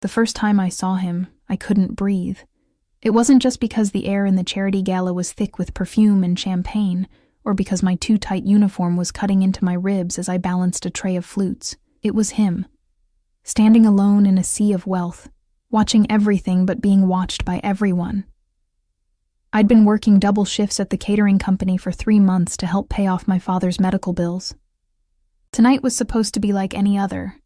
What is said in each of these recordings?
The first time I saw him, I couldn't breathe. It wasn't just because the air in the charity gala was thick with perfume and champagne, or because my too tight uniform was cutting into my ribs as I balanced a tray of flutes. It was him, standing alone in a sea of wealth, watching everything but being watched by everyone. I'd been working double shifts at the catering company for 3 months to help pay off my father's medical bills. Tonight was supposed to be like any other,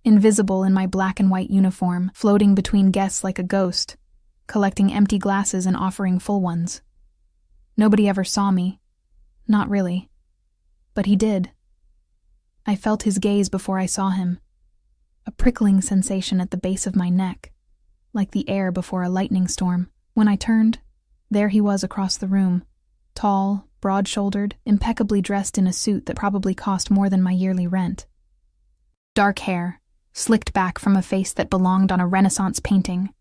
invisible in my black and white uniform, floating between guests like a ghost, collecting empty glasses and offering full ones. Nobody ever saw me. Not really. But he did. I felt his gaze before I saw him. A prickling sensation at the base of my neck, like the air before a lightning storm. When I turned, there he was across the room, tall, broad-shouldered, impeccably dressed in a suit that probably cost more than my yearly rent. Dark hair, slicked back from a face that belonged on a Renaissance painting,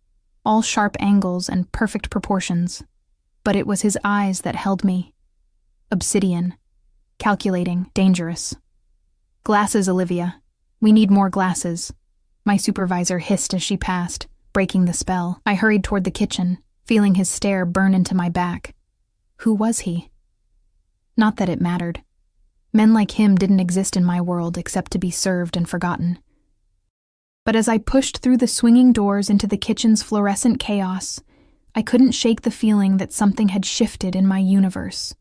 all sharp angles and perfect proportions. But it was his eyes that held me. Obsidian, calculating, dangerous. "Glasses, Olivia. We need more glasses," my supervisor hissed as she passed, breaking the spell. I hurried toward the kitchen, feeling his stare burn into my back. Who was he? Not that it mattered. Men like him didn't exist in my world except to be served and forgotten. But as I pushed through the swinging doors into the kitchen's fluorescent chaos, I couldn't shake the feeling that something had shifted in my universe.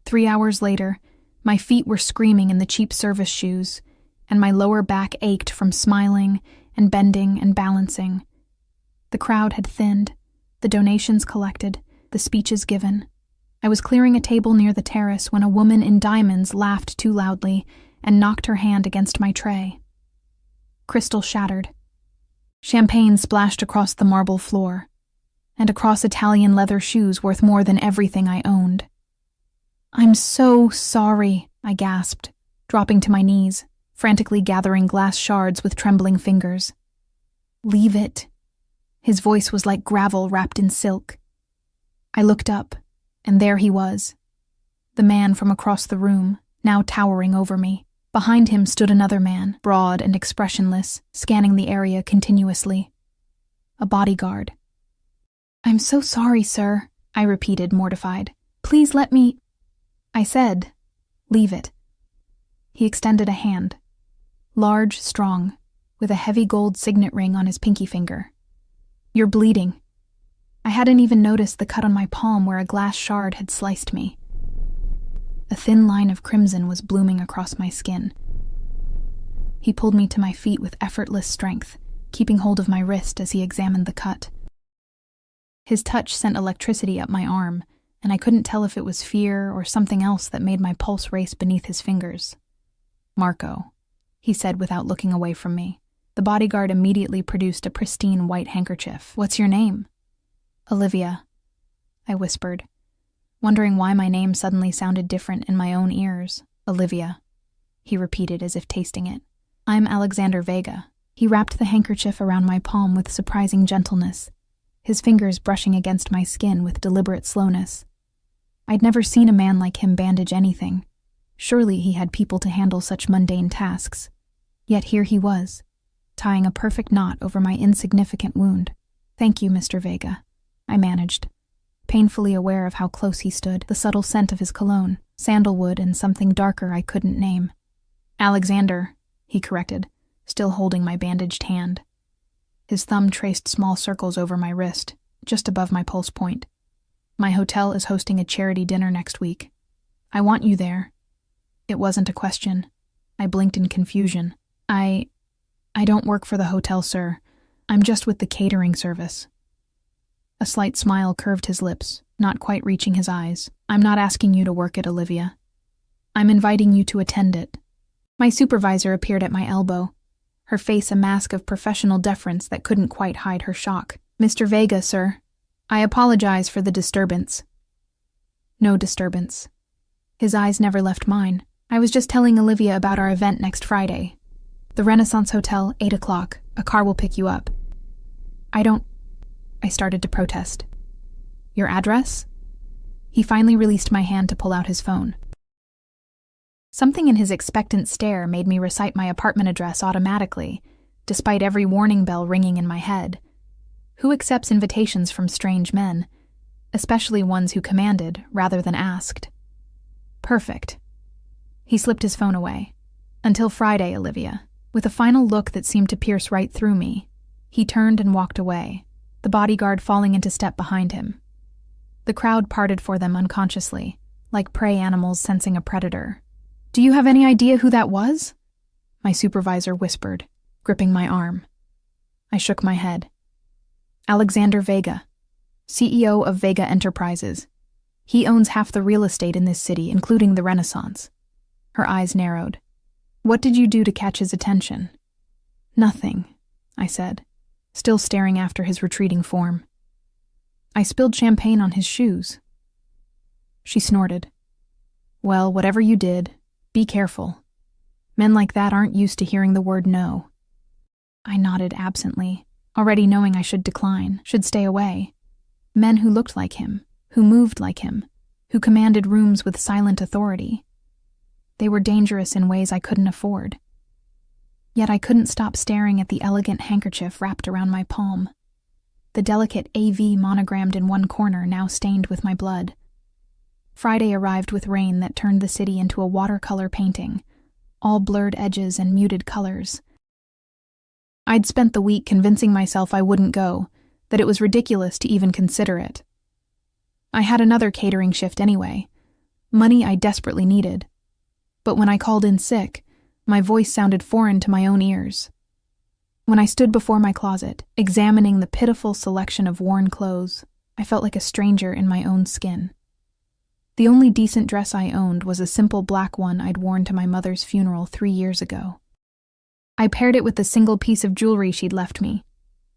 3 hours later, my feet were screaming in the cheap service shoes, and my lower back ached from smiling and bending and balancing. The crowd had thinned, the donations collected, the speeches given. I was clearing a table near the terrace when a woman in diamonds laughed too loudly and knocked her hand against my tray. Crystal shattered. Champagne splashed across the marble floor, and across Italian leather shoes worth more than everything I owned. "I'm so sorry," I gasped, dropping to my knees, frantically gathering glass shards with trembling fingers. "Leave it." His voice was like gravel wrapped in silk. I looked up, and there he was, the man from across the room, now towering over me. Behind him stood another man, broad and expressionless, scanning the area continuously. A bodyguard. "I'm so sorry, sir," I repeated, mortified. "Please let me—" I said, "Leave it." He extended a hand, large, strong, with a heavy gold signet ring on his pinky finger. "You're bleeding." I hadn't even noticed the cut on my palm where a glass shard had sliced me. A thin line of crimson was blooming across my skin. He pulled me to my feet with effortless strength, keeping hold of my wrist as he examined the cut. His touch sent electricity up my arm, and I couldn't tell if it was fear or something else that made my pulse race beneath his fingers. "Marco," he said without looking away from me. The bodyguard immediately produced a pristine white handkerchief. "What's your name?" "Olivia," I whispered, wondering why my name suddenly sounded different in my own ears. "Olivia," he repeated as if tasting it. "I'm Alexander Vega." He wrapped the handkerchief around my palm with surprising gentleness, his fingers brushing against my skin with deliberate slowness. I'd never seen a man like him bandage anything. Surely he had people to handle such mundane tasks. Yet here he was, tying a perfect knot over my insignificant wound. "Thank you, Mr. Vega," I managed, painfully aware of how close he stood, the subtle scent of his cologne, sandalwood and something darker I couldn't name. "Alexander," he corrected, still holding my bandaged hand. His thumb traced small circles over my wrist, just above my pulse point. "My hotel is hosting a charity dinner next week. I want you there." It wasn't a question. I blinked in confusion. I don't work for the hotel, sir. I'm just with the catering service." A slight smile curved his lips, not quite reaching his eyes. "I'm not asking you to work it, Olivia. I'm inviting you to attend it." My supervisor appeared at my elbow, her face a mask of professional deference that couldn't quite hide her shock. "Mr. Vega, sir. I apologize for the disturbance." "No disturbance." His eyes never left mine. "I was just telling Olivia about our event next Friday. The Renaissance Hotel, 8 o'clock. A car will pick you up." I started to protest. "Your address?" He finally released my hand to pull out his phone. Something in his expectant stare made me recite my apartment address automatically, despite every warning bell ringing in my head. Who accepts invitations from strange men, especially ones who commanded rather than asked? Perfect. He slipped his phone away. Until Friday, Olivia. With a final look that seemed to pierce right through me, he turned and walked away, the bodyguard falling into step behind him. The crowd parted for them unconsciously, like prey animals sensing a predator. "Do you have any idea who that was?" my supervisor whispered, gripping my arm. I shook my head. "Alexander Vega, CEO of Vega Enterprises. He owns half the real estate in this city, including the Renaissance." Her eyes narrowed. "What did you do to catch his attention?" "Nothing," I said, still staring after his retreating form. "I spilled champagne on his shoes." She snorted. "Well, whatever you did, be careful. Men like that aren't used to hearing the word no." I nodded absently, already knowing I should decline, should stay away. Men who looked like him, who moved like him, who commanded rooms with silent authority. They were dangerous in ways I couldn't afford. Yet I couldn't stop staring at the elegant handkerchief wrapped around my palm. The delicate AV monogrammed in one corner, now stained with my blood. Friday arrived with rain that turned the city into a watercolor painting, all blurred edges and muted colors. I'd spent the week convincing myself I wouldn't go, that it was ridiculous to even consider it. I had another catering shift anyway, money I desperately needed. But when I called in sick, my voice sounded foreign to my own ears. When I stood before my closet, examining the pitiful selection of worn clothes, I felt like a stranger in my own skin. The only decent dress I owned was a simple black one I'd worn to my mother's funeral 3 years ago. I paired it with the single piece of jewelry she'd left me,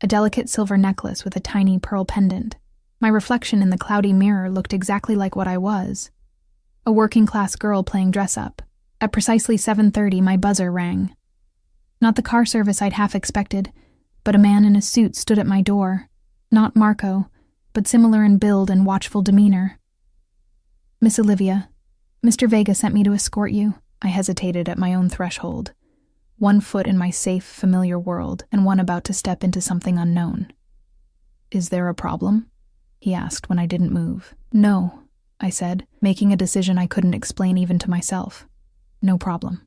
a delicate silver necklace with a tiny pearl pendant. My reflection in the cloudy mirror looked exactly like what I was, a working-class girl playing dress-up. At precisely 7:30, my buzzer rang. Not the car service I'd half expected, but a man in a suit stood at my door. Not Marco, but similar in build and watchful demeanor. "Miss Olivia, Mr. Vega sent me to escort you." I hesitated at my own threshold, one foot in my safe, familiar world, and one about to step into something unknown. "Is there a problem?" he asked when I didn't move. "No," I said, making a decision I couldn't explain even to myself. "No problem."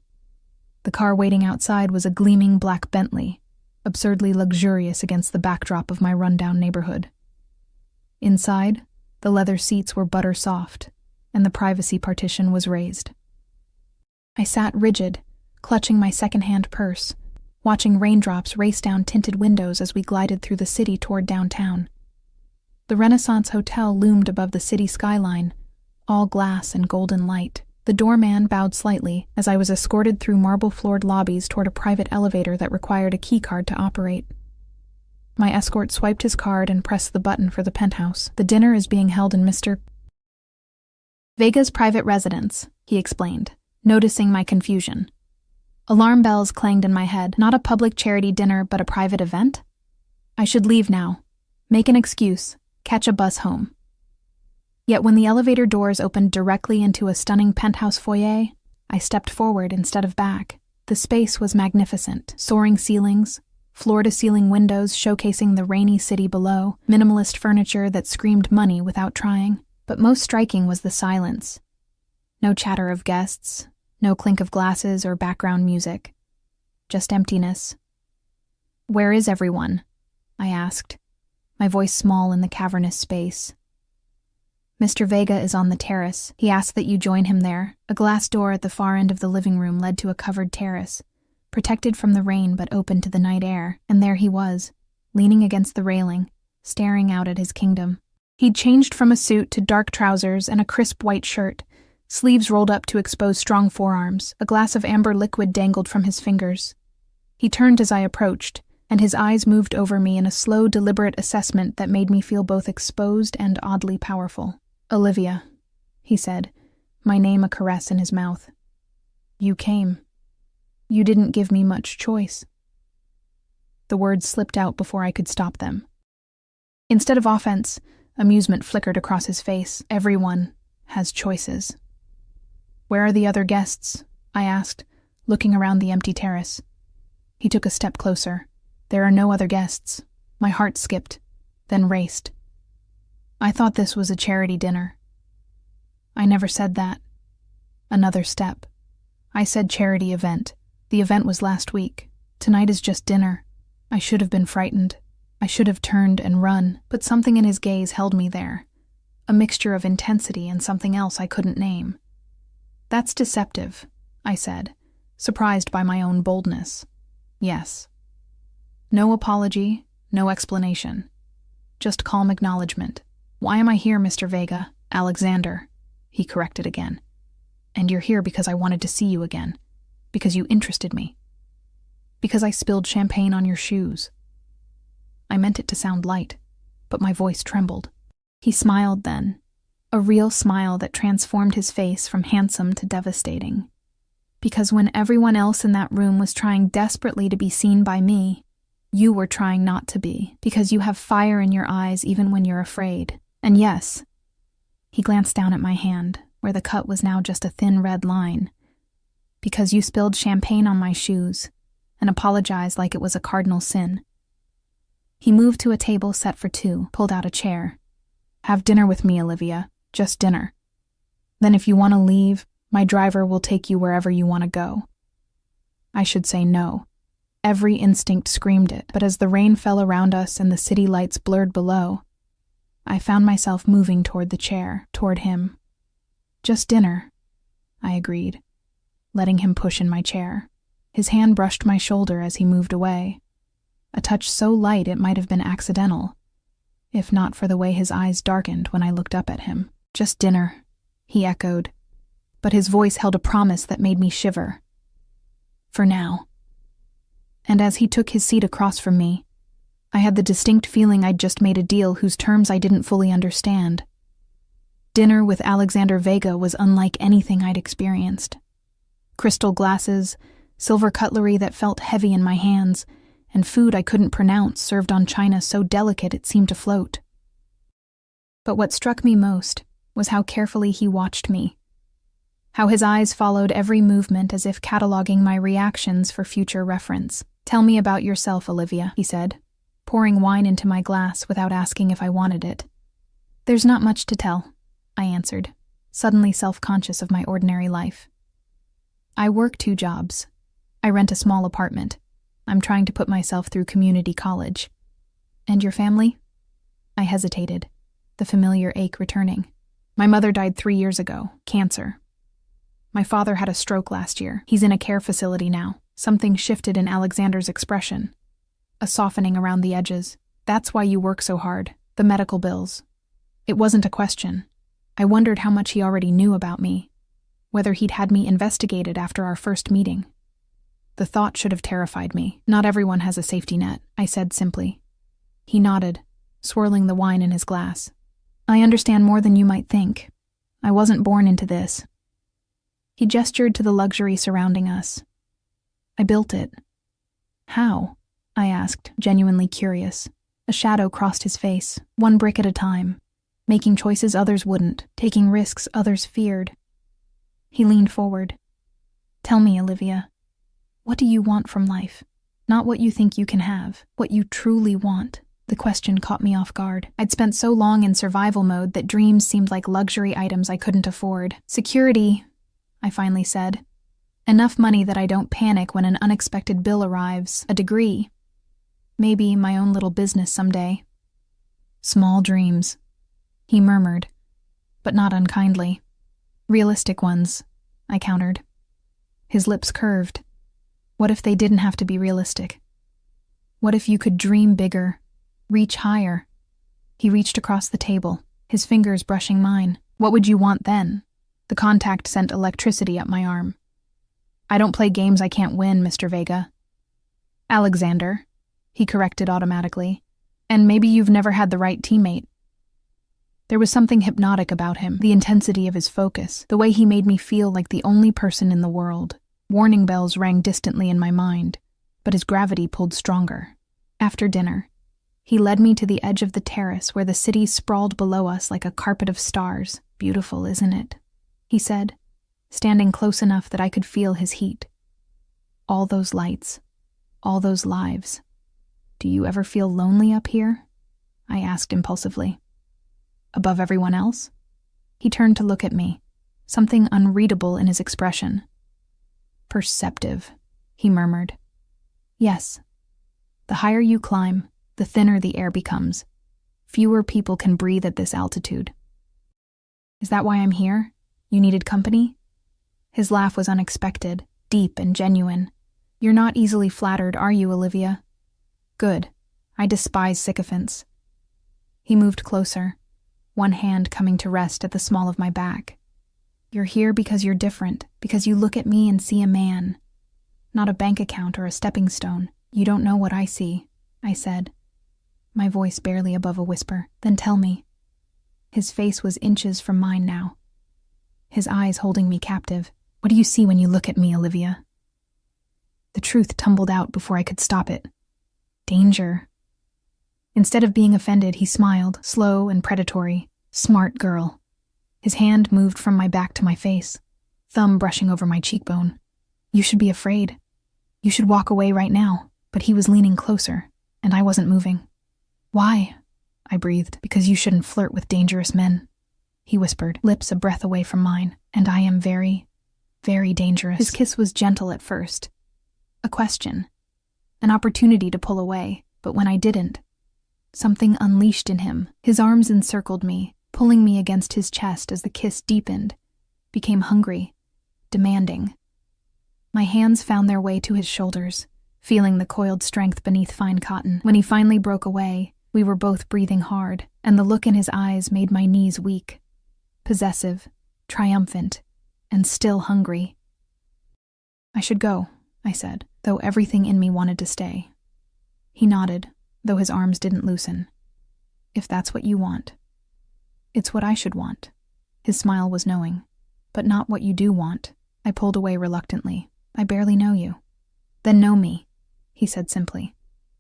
The car waiting outside was a gleaming black Bentley, absurdly luxurious against the backdrop of my rundown neighborhood. Inside, the leather seats were butter soft, and the privacy partition was raised. I sat rigid, clutching my second-hand purse, watching raindrops race down tinted windows as we glided through the city toward downtown. The Renaissance Hotel loomed above the city skyline, all glass and golden light. The doorman bowed slightly as I was escorted through marble-floored lobbies toward a private elevator that required a keycard to operate. My escort swiped his card and pressed the button for the penthouse. "The dinner is being held in Mr. Vega's private residence," he explained, noticing my confusion. Alarm bells clanged in my head. Not a public charity dinner, but a private event? I should leave now. Make an excuse. Catch a bus home. Yet when the elevator doors opened directly into a stunning penthouse foyer, I stepped forward instead of back. The space was magnificent. Soaring ceilings, floor-to-ceiling windows showcasing the rainy city below, minimalist furniture that screamed money without trying. But most striking was the silence. No chatter of guests, no clink of glasses or background music. Just emptiness. "Where is everyone?" I asked, my voice small in the cavernous space. "Mr. Vega is on the terrace. He asked that you join him there." A glass door at the far end of the living room led to a covered terrace, protected from the rain but open to the night air, and there he was, leaning against the railing, staring out at his kingdom. He'd changed from a suit to dark trousers and a crisp white shirt, sleeves rolled up to expose strong forearms. A glass of amber liquid dangled from his fingers. He turned as I approached, and his eyes moved over me in a slow, deliberate assessment that made me feel both exposed and oddly powerful. "Olivia," he said, my name a caress in his mouth. "You came. You didn't give me much choice." The words slipped out before I could stop them. Instead of offense, amusement flickered across his face. "Everyone has choices." "Where are the other guests?" I asked, looking around the empty terrace. He took a step closer, There are no other guests. My heart skipped, then raced. I thought this was a charity dinner. I never said that. Another step. I said charity event. The event was last week. Tonight is just dinner. I should have been frightened. I should have turned and run, but something in his gaze held me there. A mixture of intensity and something else I couldn't name. That's deceptive, I said, surprised by my own boldness. Yes. No apology, no explanation. Just calm acknowledgement. Why am I here, Mr. Vega? Alexander, he corrected again. And you're here because I wanted to see you again. Because you interested me. Because I spilled champagne on your shoes. I meant it to sound light, but my voice trembled. He smiled then, a real smile that transformed his face from handsome to devastating. Because when everyone else in that room was trying desperately to be seen by me, you were trying not to be, because you have fire in your eyes even when you're afraid. And yes, he glanced down at my hand, where the cut was now just a thin red line. Because you spilled champagne on my shoes and apologized like it was a cardinal sin. He moved to a table set for two, pulled out a chair. Have dinner with me, Olivia. Just dinner. Then if you want to leave, my driver will take you wherever you want to go. I should say no. Every instinct screamed it, but as the rain fell around us and the city lights blurred below, I found myself moving toward the chair, toward him. Just dinner, I agreed, letting him push in my chair. His hand brushed my shoulder as he moved away. A touch so light it might have been accidental, if not for the way his eyes darkened when I looked up at him. Just dinner, he echoed, but his voice held a promise that made me shiver. For now. And as he took his seat across from me, I had the distinct feeling I'd just made a deal whose terms I didn't fully understand. Dinner with Alexander Vega was unlike anything I'd experienced. Crystal glasses, silver cutlery that felt heavy in my hands, and food I couldn't pronounce served on china so delicate it seemed to float. But what struck me most was how carefully he watched me, how his eyes followed every movement as if cataloging my reactions for future reference. Tell me about yourself, Olivia, he said, pouring wine into my glass without asking if I wanted it. There's not much to tell, I answered, suddenly self-conscious of my ordinary life. I work 2 jobs. I rent a small apartment. I'm trying to put myself through community college. And your family? I hesitated, the familiar ache returning. My mother died 3 years ago, cancer. My father had a stroke last year. He's in a care facility now. Something shifted in Alexander's expression. A softening around the edges. That's why you work so hard. The medical bills. It wasn't a question. I wondered how much he already knew about me. Whether he'd had me investigated after our first meeting. The thought should have terrified me. Not everyone has a safety net, I said simply. He nodded, swirling the wine in his glass. I understand more than you might think. I wasn't born into this. He gestured to the luxury surrounding us. I built it. How? I asked, genuinely curious. A shadow crossed his face, 1 brick at a time, making choices others wouldn't, taking risks others feared. He leaned forward. Tell me, Olivia, what do you want from life? Not what you think you can have, what you truly want. The question caught me off guard. I'd spent so long in survival mode that dreams seemed like luxury items I couldn't afford. Security, I finally said. Enough money that I don't panic when an unexpected bill arrives. A degree. Maybe my own little business someday. Small dreams, he murmured, but not unkindly. Realistic ones, I countered. His lips curved. What if they didn't have to be realistic? What if you could dream bigger, reach higher? He reached across the table, his fingers brushing mine. What would you want then? The contact sent electricity up my arm. I don't play games I can't win, Mr. Vega. Alexander, he corrected automatically. And maybe you've never had the right teammate. There was something hypnotic about him, the intensity of his focus, the way he made me feel like the only person in the world. Warning bells rang distantly in my mind, but his gravity pulled stronger. After dinner, he led me to the edge of the terrace where the city sprawled below us like a carpet of stars. Beautiful, isn't it? He said, standing close enough that I could feel his heat. All those lights, all those lives. Do you ever feel lonely up here? I asked impulsively. Above everyone else? He turned to look at me, something unreadable in his expression. Perceptive, he murmured. Yes. The higher you climb, the thinner the air becomes. Fewer people can breathe at this altitude. Is that why I'm here? You needed company? His laugh was unexpected, deep and genuine. You're not easily flattered, are you, Olivia? Good. I despise sycophants. He moved closer, one hand coming to rest at the small of my back. You're here because you're different, because you look at me and see a man. Not a bank account or a stepping stone. You don't know what I see, I said, my voice barely above a whisper. Then tell me. His face was inches from mine now, his eyes holding me captive. What do you see when you look at me, Olivia? The truth tumbled out before I could stop it. Danger. Instead of being offended, he smiled, slow and predatory. Smart girl. His hand moved from my back to my face, thumb brushing over my cheekbone. You should be afraid. You should walk away right now. But he was leaning closer, and I wasn't moving. Why? I breathed. Because you shouldn't flirt with dangerous men, he whispered, lips a breath away from mine. And I am very, very dangerous. His kiss was gentle at first. A question. An opportunity to pull away, but when I didn't, something unleashed in him. His arms encircled me, pulling me against his chest as the kiss deepened, became hungry, demanding. My hands found their way to his shoulders, feeling the coiled strength beneath fine cotton. When he finally broke away, we were both breathing hard, and the look in his eyes made my knees weak. Possessive, triumphant, and still hungry. I should go, I said, though everything in me wanted to stay. He nodded, though his arms didn't loosen. If that's what you want. It's what I should want. His smile was knowing. But not what you do want. I pulled away reluctantly. I barely know you. Then know me, he said simply.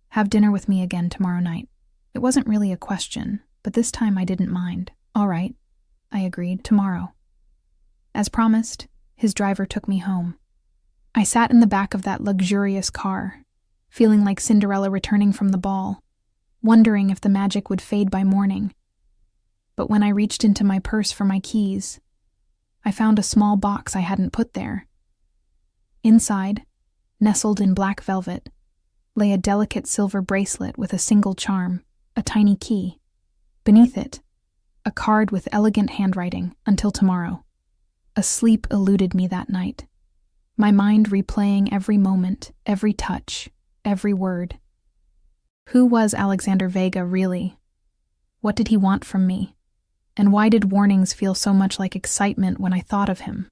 Have dinner with me again tomorrow night. It wasn't really a question, but this time I didn't mind. All right, I agreed, tomorrow. As promised, his driver took me home. I sat in the back of that luxurious car, feeling like Cinderella returning from the ball, wondering if the magic would fade by morning. But when I reached into my purse for my keys, I found a small box I hadn't put there. Inside, nestled in black velvet, lay a delicate silver bracelet with a single charm, a tiny key. Beneath it, a card with elegant handwriting, until tomorrow. A sleep eluded me that night, my mind replaying every moment, every touch, every word. Who was Alexander Vega really? What did he want from me? And why did warnings feel so much like excitement when I thought of him?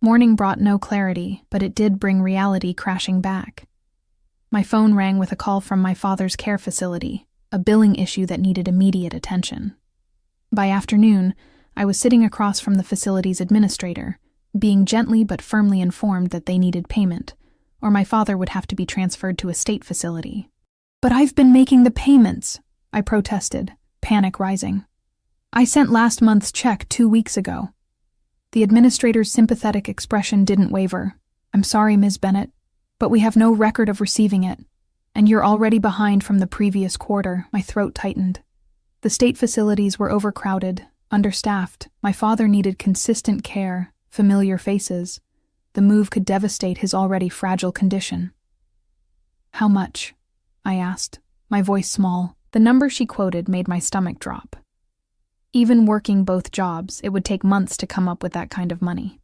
Morning brought no clarity, but it did bring reality crashing back. My phone rang with a call from my father's care facility, a billing issue that needed immediate attention. By afternoon, I was sitting across from the facility's administrator, being gently but firmly informed that they needed payment, or my father would have to be transferred to a state facility. But I've been making the payments, I protested, panic rising. I sent last month's check 2 weeks ago. The administrator's sympathetic expression didn't waver. I'm sorry, Ms. Bennett, but we have no record of receiving it, and you're already behind from the previous quarter. My throat tightened. The state facilities were overcrowded, understaffed. My father needed consistent care, familiar faces. The move could devastate his already fragile condition. How much? I asked, my voice small. The number she quoted made my stomach drop. Even working both jobs, it would take months to come up with that kind of money.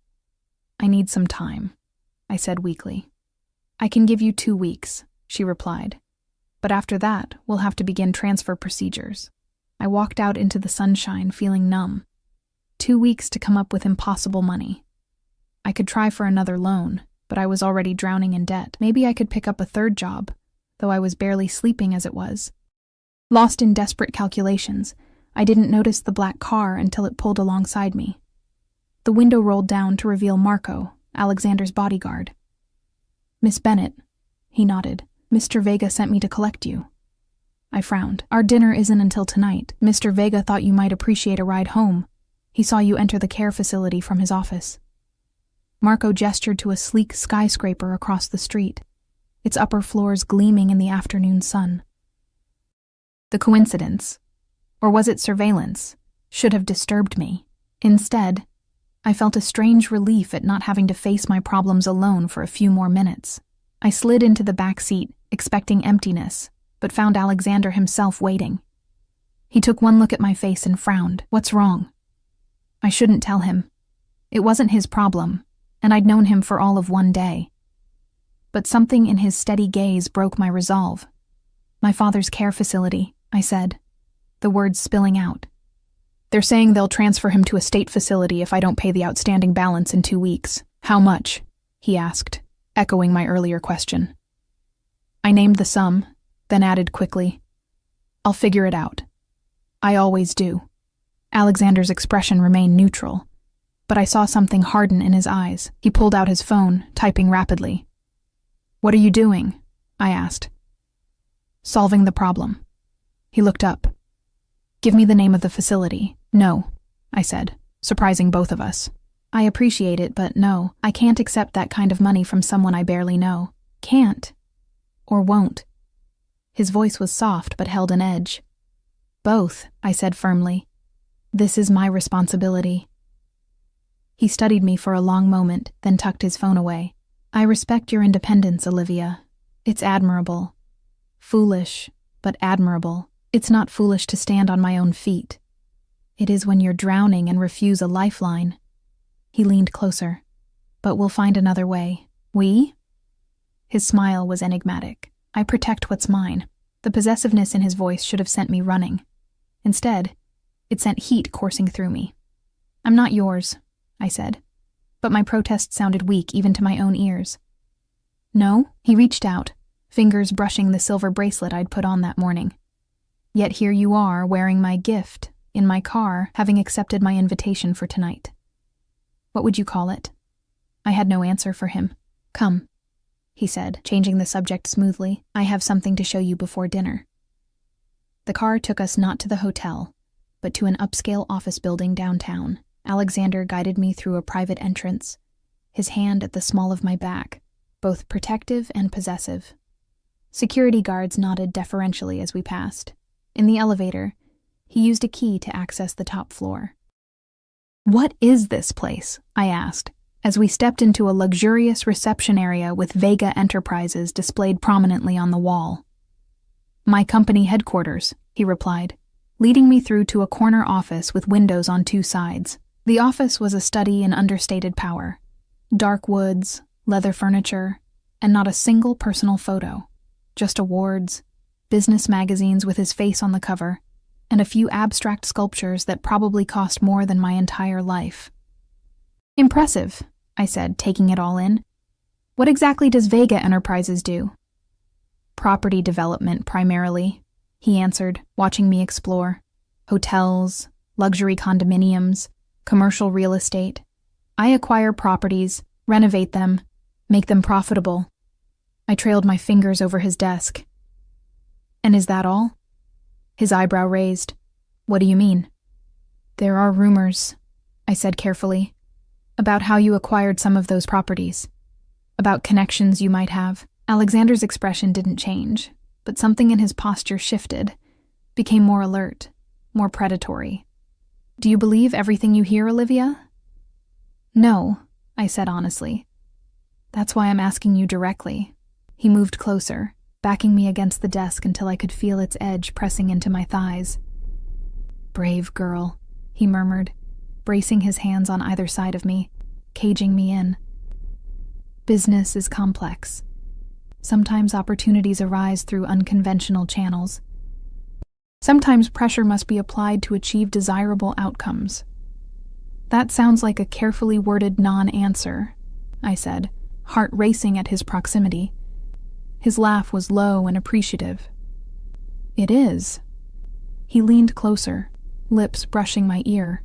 I need some time, I said weakly. I can give you 2 weeks, she replied. But after that, we'll have to begin transfer procedures. I walked out into the sunshine, feeling numb. 2 weeks to come up with impossible money. I could try for another loan, but I was already drowning in debt. Maybe I could pick up a third job, though I was barely sleeping as it was. Lost in desperate calculations, I didn't notice the black car until it pulled alongside me. The window rolled down to reveal Marco, Alexander's bodyguard. Miss Bennett, he nodded. Mr. Vega sent me to collect you. I frowned. Our dinner isn't until tonight. Mr. Vega thought you might appreciate a ride home. He saw you enter the care facility from his office. Marco gestured to a sleek skyscraper across the street. its upper floors gleaming in the afternoon sun. The coincidence, or was it surveillance, should have disturbed me. Instead, I felt a strange relief at not having to face my problems alone for a few more minutes. I slid into the back seat, expecting emptiness, but found Alexander himself waiting. He took one look at my face and frowned. What's wrong? I shouldn't tell him. It wasn't his problem, and I'd known him for all of one day. But something in his steady gaze broke my resolve. My father's care facility, I said, the words spilling out. They're saying they'll transfer him to a state facility if I don't pay the outstanding balance in 2 weeks. How much? He asked, echoing my earlier question. I named the sum, then added quickly, I'll figure it out. I always do. Alexander's expression remained neutral, but I saw something harden in his eyes. He pulled out his phone, typing rapidly. What are you doing? I asked. Solving the problem. He looked up. Give me the name of the facility. No, I said, surprising both of us. I appreciate it, but no, I can't accept that kind of money from someone I barely know. Can't. Or won't. His voice was soft but held an edge. Both, I said firmly. This is my responsibility. He studied me for a long moment, then tucked his phone away. I respect your independence, Olivia. It's admirable. Foolish, but admirable. It's not foolish to stand on my own feet. It is when you're drowning and refuse a lifeline. He leaned closer. But we'll find another way. We? His smile was enigmatic. I protect what's mine. The possessiveness in his voice should have sent me running. Instead, it sent heat coursing through me. I'm not yours, I said. But my protest sounded weak even to my own ears. No? He reached out, fingers brushing the silver bracelet I'd put on that morning. Yet here you are, wearing my gift, in my car, having accepted my invitation for tonight. What would you call it? I had no answer for him. Come, he said, changing the subject smoothly. I have something to show you before dinner. The car took us not to the hotel, but to an upscale office building downtown. Alexander guided me through a private entrance, his hand at the small of my back, both protective and possessive. Security guards nodded deferentially as we passed. In the elevator, he used a key to access the top floor. What is this place? I asked, as we stepped into a luxurious reception area with Vega Enterprises displayed prominently on the wall. My company headquarters, he replied, leading me through to a corner office with windows on 2 sides. The office was a study in understated power. Dark woods, leather furniture, and not a single personal photo. Just awards, business magazines with his face on the cover, and a few abstract sculptures that probably cost more than my entire life. Impressive, I said, taking it all in. What exactly does Vega Enterprises do? Property development, primarily, he answered, watching me explore. Hotels, luxury condominiums, commercial real estate. I acquire properties, renovate them, make them profitable. I trailed my fingers over his desk. And is that all? His eyebrow raised. What do you mean? There are rumors, I said carefully, about how you acquired some of those properties, about connections you might have. Alexander's expression didn't change, but something in his posture shifted, became more alert, more predatory. Do you believe everything you hear, Olivia? No, I said honestly. That's why I'm asking you directly. He moved closer, backing me against the desk until I could feel its edge pressing into my thighs. Brave girl, he murmured, bracing his hands on either side of me, caging me in. Business is complex. Sometimes opportunities arise through unconventional channels. Sometimes pressure must be applied to achieve desirable outcomes. That sounds like a carefully worded non-answer, I said, heart racing at his proximity. His laugh was low and appreciative. It is. He leaned closer, lips brushing my ear.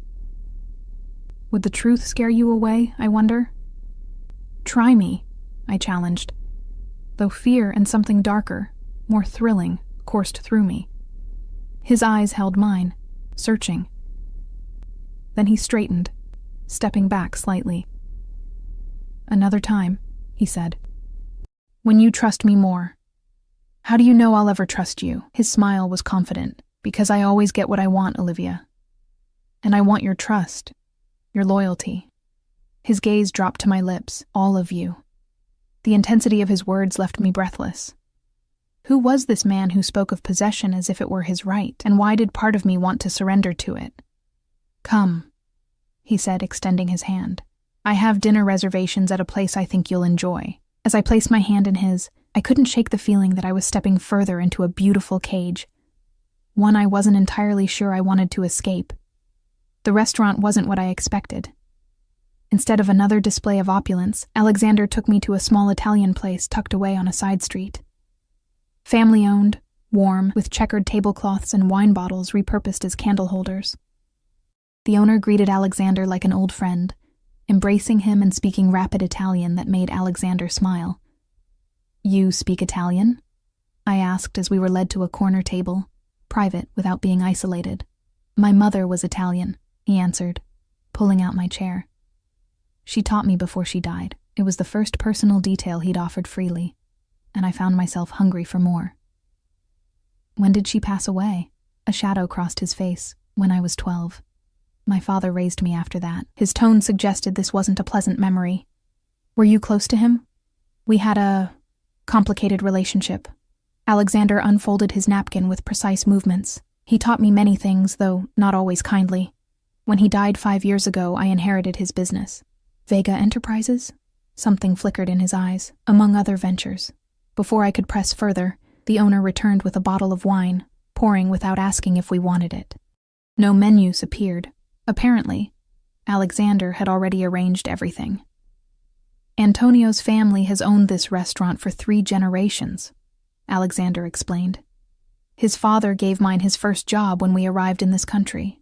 Would the truth scare you away, I wonder? Try me, I challenged, though fear and something darker, more thrilling, coursed through me. His eyes held mine, searching. Then he straightened, stepping back slightly. Another time, he said. When you trust me more. How do you know I'll ever trust you? His smile was confident. Because I always get what I want, Olivia. And I want your trust, your loyalty. His gaze dropped to my lips, all of you. The intensity of his words left me breathless. Who was this man who spoke of possession as if it were his right, and why did part of me want to surrender to it? Come, he said, extending his hand. I have dinner reservations at a place I think you'll enjoy. As I placed my hand in his, I couldn't shake the feeling that I was stepping further into a beautiful cage, one I wasn't entirely sure I wanted to escape. The restaurant wasn't what I expected. Instead of another display of opulence, Alexander took me to a small Italian place tucked away on a side street. Family-owned, warm, with checkered tablecloths and wine bottles repurposed as candle holders. The owner greeted Alexander like an old friend, embracing him and speaking rapid Italian that made Alexander smile. You speak Italian? I asked as we were led to a corner table, private without being isolated. My mother was Italian, he answered, pulling out my chair. She taught me before she died. It was the first personal detail he'd offered freely, and I found myself hungry for more. When did she pass away? A shadow crossed his face. When I was 12. My father raised me after that. His tone suggested this wasn't a pleasant memory. Were you close to him? We had a complicated relationship. Alexander unfolded his napkin with precise movements. He taught me many things, though not always kindly. When he died 5 years ago, I inherited his business. Vega Enterprises? Something flickered in his eyes, among other ventures. Before I could press further, the owner returned with a bottle of wine, pouring without asking if we wanted it. No menus appeared. Apparently, Alexander had already arranged everything. Antonio's family has owned this restaurant for 3 generations, Alexander explained. His father gave mine his first job when we arrived in this country.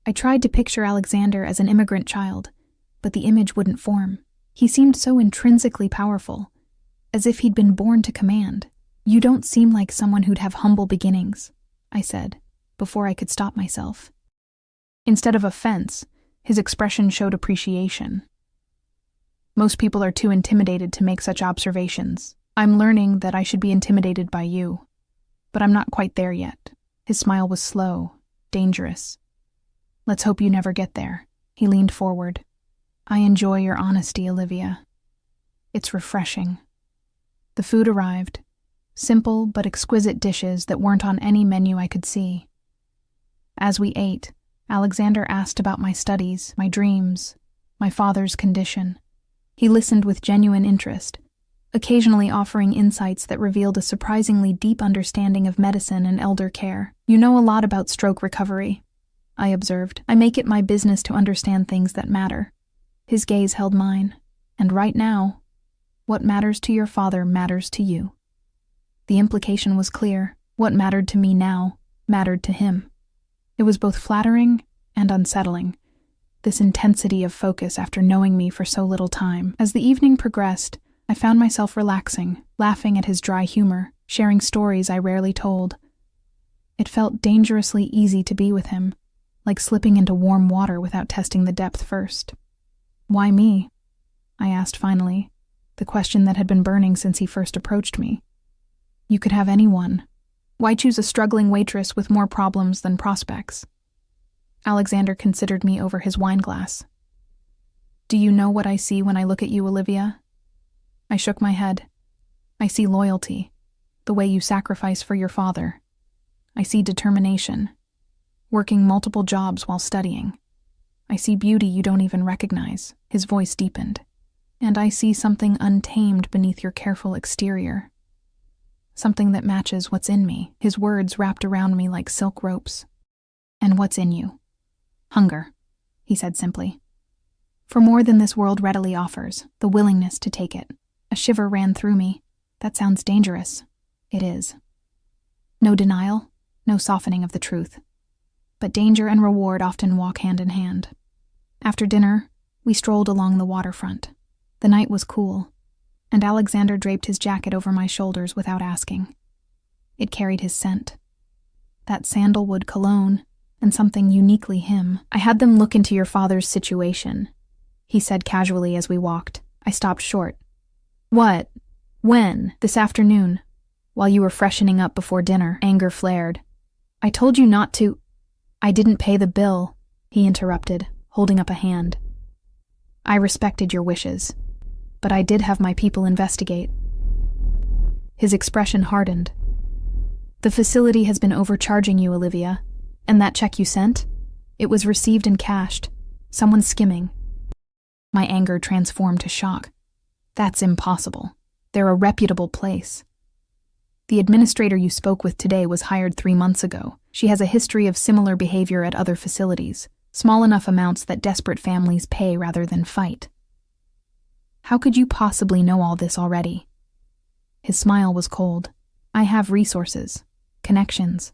I tried to picture Alexander as an immigrant child, but the image wouldn't form. He seemed so intrinsically powerful, as if he'd been born to command. You don't seem like someone who'd have humble beginnings, I said, before I could stop myself. Instead of offense, his expression showed appreciation. Most people are too intimidated to make such observations. I'm learning that I should be intimidated by you, but I'm not quite there yet. His smile was slow, dangerous. Let's hope you never get there. He leaned forward. I enjoy your honesty, Olivia. It's refreshing. The food arrived. Simple but exquisite dishes that weren't on any menu I could see. As we ate, Alexander asked about my studies, my dreams, my father's condition. He listened with genuine interest, occasionally offering insights that revealed a surprisingly deep understanding of medicine and elder care. You know a lot about stroke recovery, I observed. I make it my business to understand things that matter. His gaze held mine, and right now, what matters to your father matters to you. The implication was clear. What mattered to me now mattered to him. It was both flattering and unsettling, this intensity of focus after knowing me for so little time. As the evening progressed, I found myself relaxing, laughing at his dry humor, sharing stories I rarely told. It felt dangerously easy to be with him, like slipping into warm water without testing the depth first. Why me? I asked finally, the question that had been burning since he first approached me. You could have anyone. Why choose a struggling waitress with more problems than prospects? Alexander considered me over his wine glass. Do you know what I see when I look at you, Olivia? I shook my head. I see loyalty, the way you sacrifice for your father. I see determination, working multiple jobs while studying. I see beauty you don't even recognize. His voice deepened. And I see something untamed beneath your careful exterior. Something that matches what's in me. His words wrapped around me like silk ropes. And what's in you? Hunger, he said simply. For more than this world readily offers, the willingness to take it. A shiver ran through me. That sounds dangerous. It is. No denial, no softening of the truth. But danger and reward often walk hand in hand. After dinner, we strolled along the waterfront. The night was cool, and Alexander draped his jacket over my shoulders without asking. It carried his scent. That sandalwood cologne, and something uniquely him. I had them look into your father's situation, he said casually as we walked. I stopped short. What? When? This afternoon. While you were freshening up before dinner, anger flared. I told you not to. I didn't pay the bill, he interrupted, holding up a hand. I respected your wishes, but I did have my people investigate. His expression hardened. The facility has been overcharging you, Olivia, and that check you sent? It was received and cashed. Someone skimming. My anger transformed to shock. That's impossible. They're a reputable place. The administrator you spoke with today was hired 3 months ago. She has a history of similar behavior at other facilities, small enough amounts that desperate families pay rather than fight. How could you possibly know all this already? His smile was cold. I have resources, connections.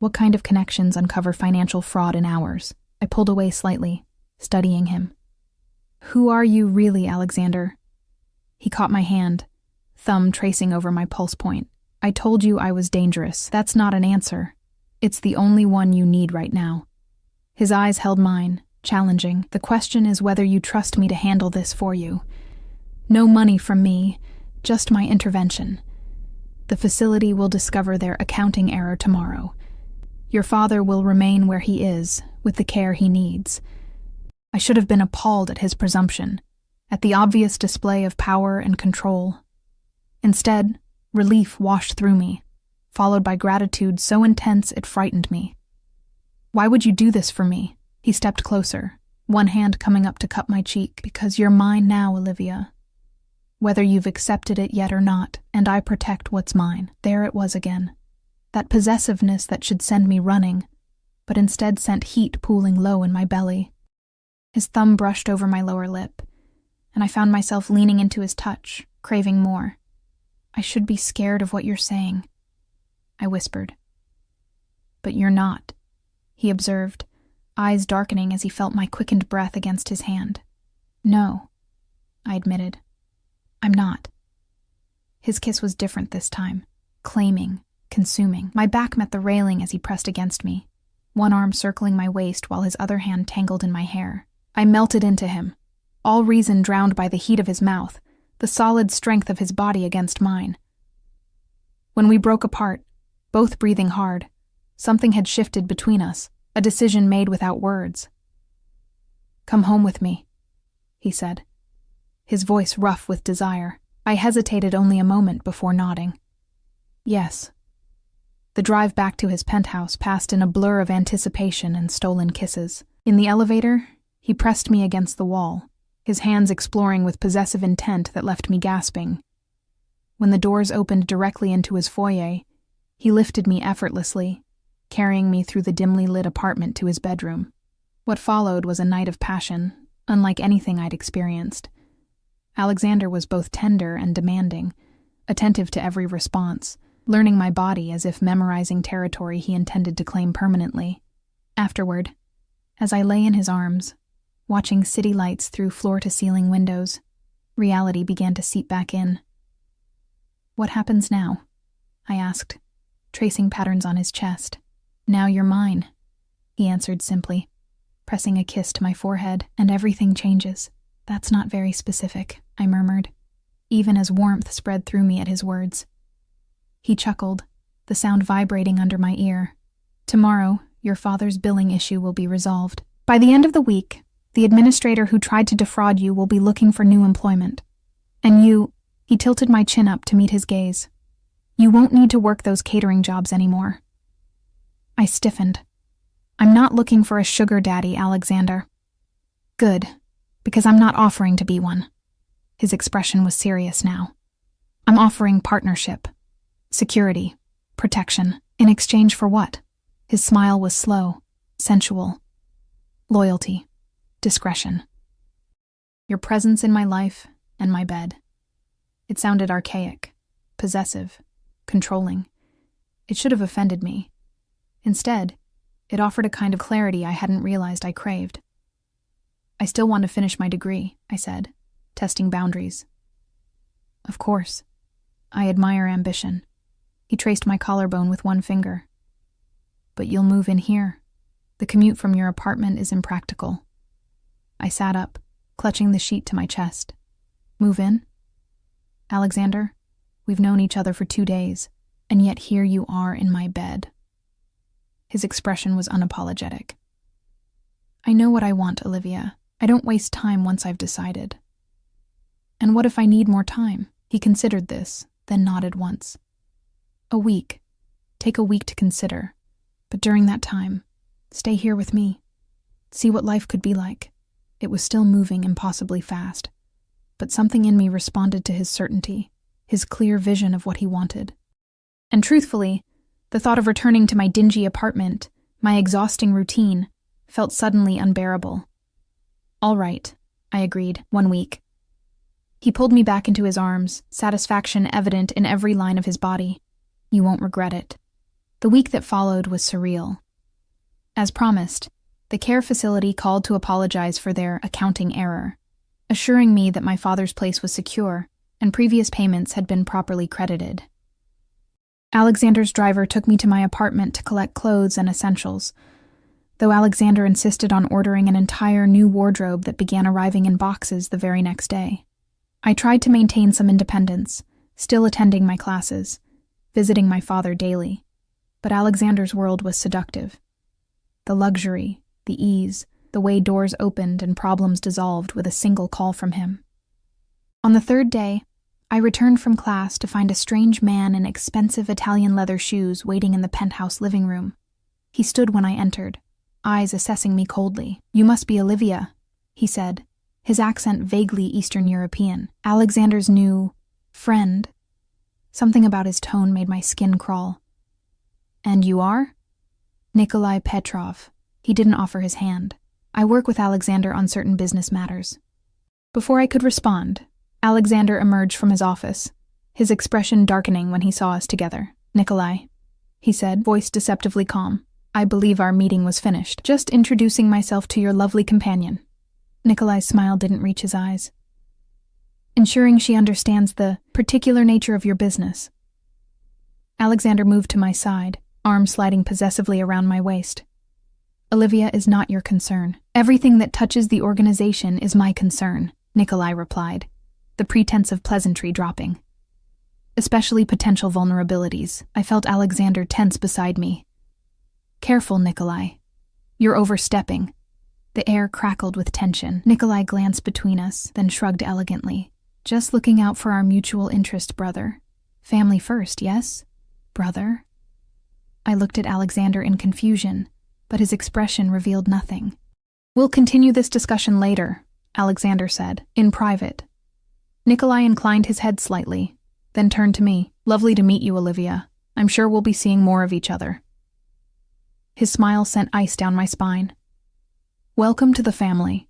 What kind of connections uncover financial fraud in hours? I pulled away slightly, studying him. Who are you really, Alexander? He caught my hand, thumb tracing over my pulse point. I told you I was dangerous. That's not an answer. It's the only one you need right now. His eyes held mine, challenging. The question is whether you trust me to handle this for you. No money from me, just my intervention. The facility will discover their accounting error tomorrow. Your father will remain where he is, with the care he needs. I should have been appalled at his presumption, at the obvious display of power and control. Instead, relief washed through me, followed by gratitude so intense it frightened me. Why would you do this for me? He stepped closer, one hand coming up to cup my cheek. Because you're mine now, Olivia. Whether you've accepted it yet or not, and I protect what's mine. There it was again. That possessiveness that should send me running, but instead sent heat pooling low in my belly. His thumb brushed over my lower lip, and I found myself leaning into his touch, craving more. I should be scared of what you're saying, I whispered. But you're not, he observed, eyes darkening as he felt my quickened breath against his hand. No, I admitted. I'm not. His kiss was different this time, claiming, consuming. My back met the railing as he pressed against me, one arm circling my waist while his other hand tangled in my hair. I melted into him, all reason drowned by the heat of his mouth, the solid strength of his body against mine. When we broke apart, both breathing hard, something had shifted between us, a decision made without words. Come home with me, he said, his voice rough with desire. I hesitated only a moment before nodding. Yes. The drive back to his penthouse passed in a blur of anticipation and stolen kisses. In the elevator, he pressed me against the wall, his hands exploring with possessive intent that left me gasping. When the doors opened directly into his foyer, he lifted me effortlessly, carrying me through the dimly lit apartment to his bedroom. What followed was a night of passion, unlike anything I'd experienced. Alexander was both tender and demanding, attentive to every response, learning my body as if memorizing territory he intended to claim permanently. Afterward, as I lay in his arms, watching city lights through floor-to-ceiling windows, reality began to seep back in. What happens now? I asked, tracing patterns on his chest. Now you're mine, he answered simply, pressing a kiss to my forehead, and everything changes. That's not very specific, I murmured, even as warmth spread through me at his words. He chuckled, the sound vibrating under my ear. Tomorrow, your father's billing issue will be resolved. By the end of the week, the administrator who tried to defraud you will be looking for new employment. And you, he tilted my chin up to meet his gaze. You won't need to work those catering jobs anymore. I stiffened. I'm not looking for a sugar daddy, Alexander. Good, because I'm not offering to be one. His expression was serious now. I'm offering partnership, security, protection. In exchange for what? His smile was slow, sensual. Loyalty, discretion. Your presence in my life and my bed. It sounded archaic, possessive, controlling. It should have offended me. Instead, it offered a kind of clarity I hadn't realized I craved. I still want to finish my degree, I said, testing boundaries. Of course. I admire ambition. He traced my collarbone with one finger. But you'll move in here. The commute from your apartment is impractical. I sat up, clutching the sheet to my chest. Move in? Alexander, We've known each other for 2 days, and yet here you are in my bed." His expression was unapologetic. "I know what I want, Olivia. I don't waste time once I've decided." "And what if I need more time?" He considered this, then nodded once. "A week. Take a week to consider. But during that time, stay here with me. See what life could be like." It was still moving impossibly fast, but something in me responded to his certainty, his clear vision of what he wanted. And truthfully, the thought of returning to my dingy apartment, my exhausting routine, felt suddenly unbearable. "All right," I agreed, 1 week. He pulled me back into his arms, satisfaction evident in every line of his body. "You won't regret it." The week that followed was surreal. As promised, the care facility called to apologize for their accounting error, assuring me that my father's place was secure and previous payments had been properly credited. Alexander's driver took me to my apartment to collect clothes and essentials, though Alexander insisted on ordering an entire new wardrobe that began arriving in boxes the very next day. I tried to maintain some independence, still attending my classes, visiting my father daily, but Alexander's world was seductive. The luxury, the ease, the way doors opened and problems dissolved with a single call from him. On the 3rd day, I returned from class to find a strange man in expensive Italian leather shoes waiting in the penthouse living room. He stood when I entered, eyes assessing me coldly. "You must be Olivia," he said, his accent vaguely Eastern European. Alexander's new friend. Something about his tone made my skin crawl. "And you are?" "Nikolai Petrov." He didn't offer his hand. "I work with Alexander on certain business matters." Before I could respond, Alexander emerged from his office, his expression darkening when he saw us together. "Nikolai," he said, voice deceptively calm. "I believe our meeting was finished. Just introducing myself to your lovely companion." Nikolai's smile didn't reach his eyes. "Ensuring she understands the particular nature of your business." Alexander moved to my side, arm sliding possessively around my waist. "Olivia is not your concern. Everything that touches the organization is my concern," Nikolai replied, the pretense of pleasantry dropping. "Especially potential vulnerabilities." I felt Alexander tense beside me. "Careful, Nikolai. You're overstepping." The air crackled with tension. Nikolai glanced between us, then shrugged elegantly. "Just looking out for our mutual interest, brother. Family first, yes? Brother?" I looked at Alexander in confusion, but his expression revealed nothing. "We'll continue this discussion later," Alexander said, in private. Nikolai inclined his head slightly, then turned to me. "Lovely to meet you, Olivia. I'm sure we'll be seeing more of each other." His smile sent ice down my spine. "Welcome to the family."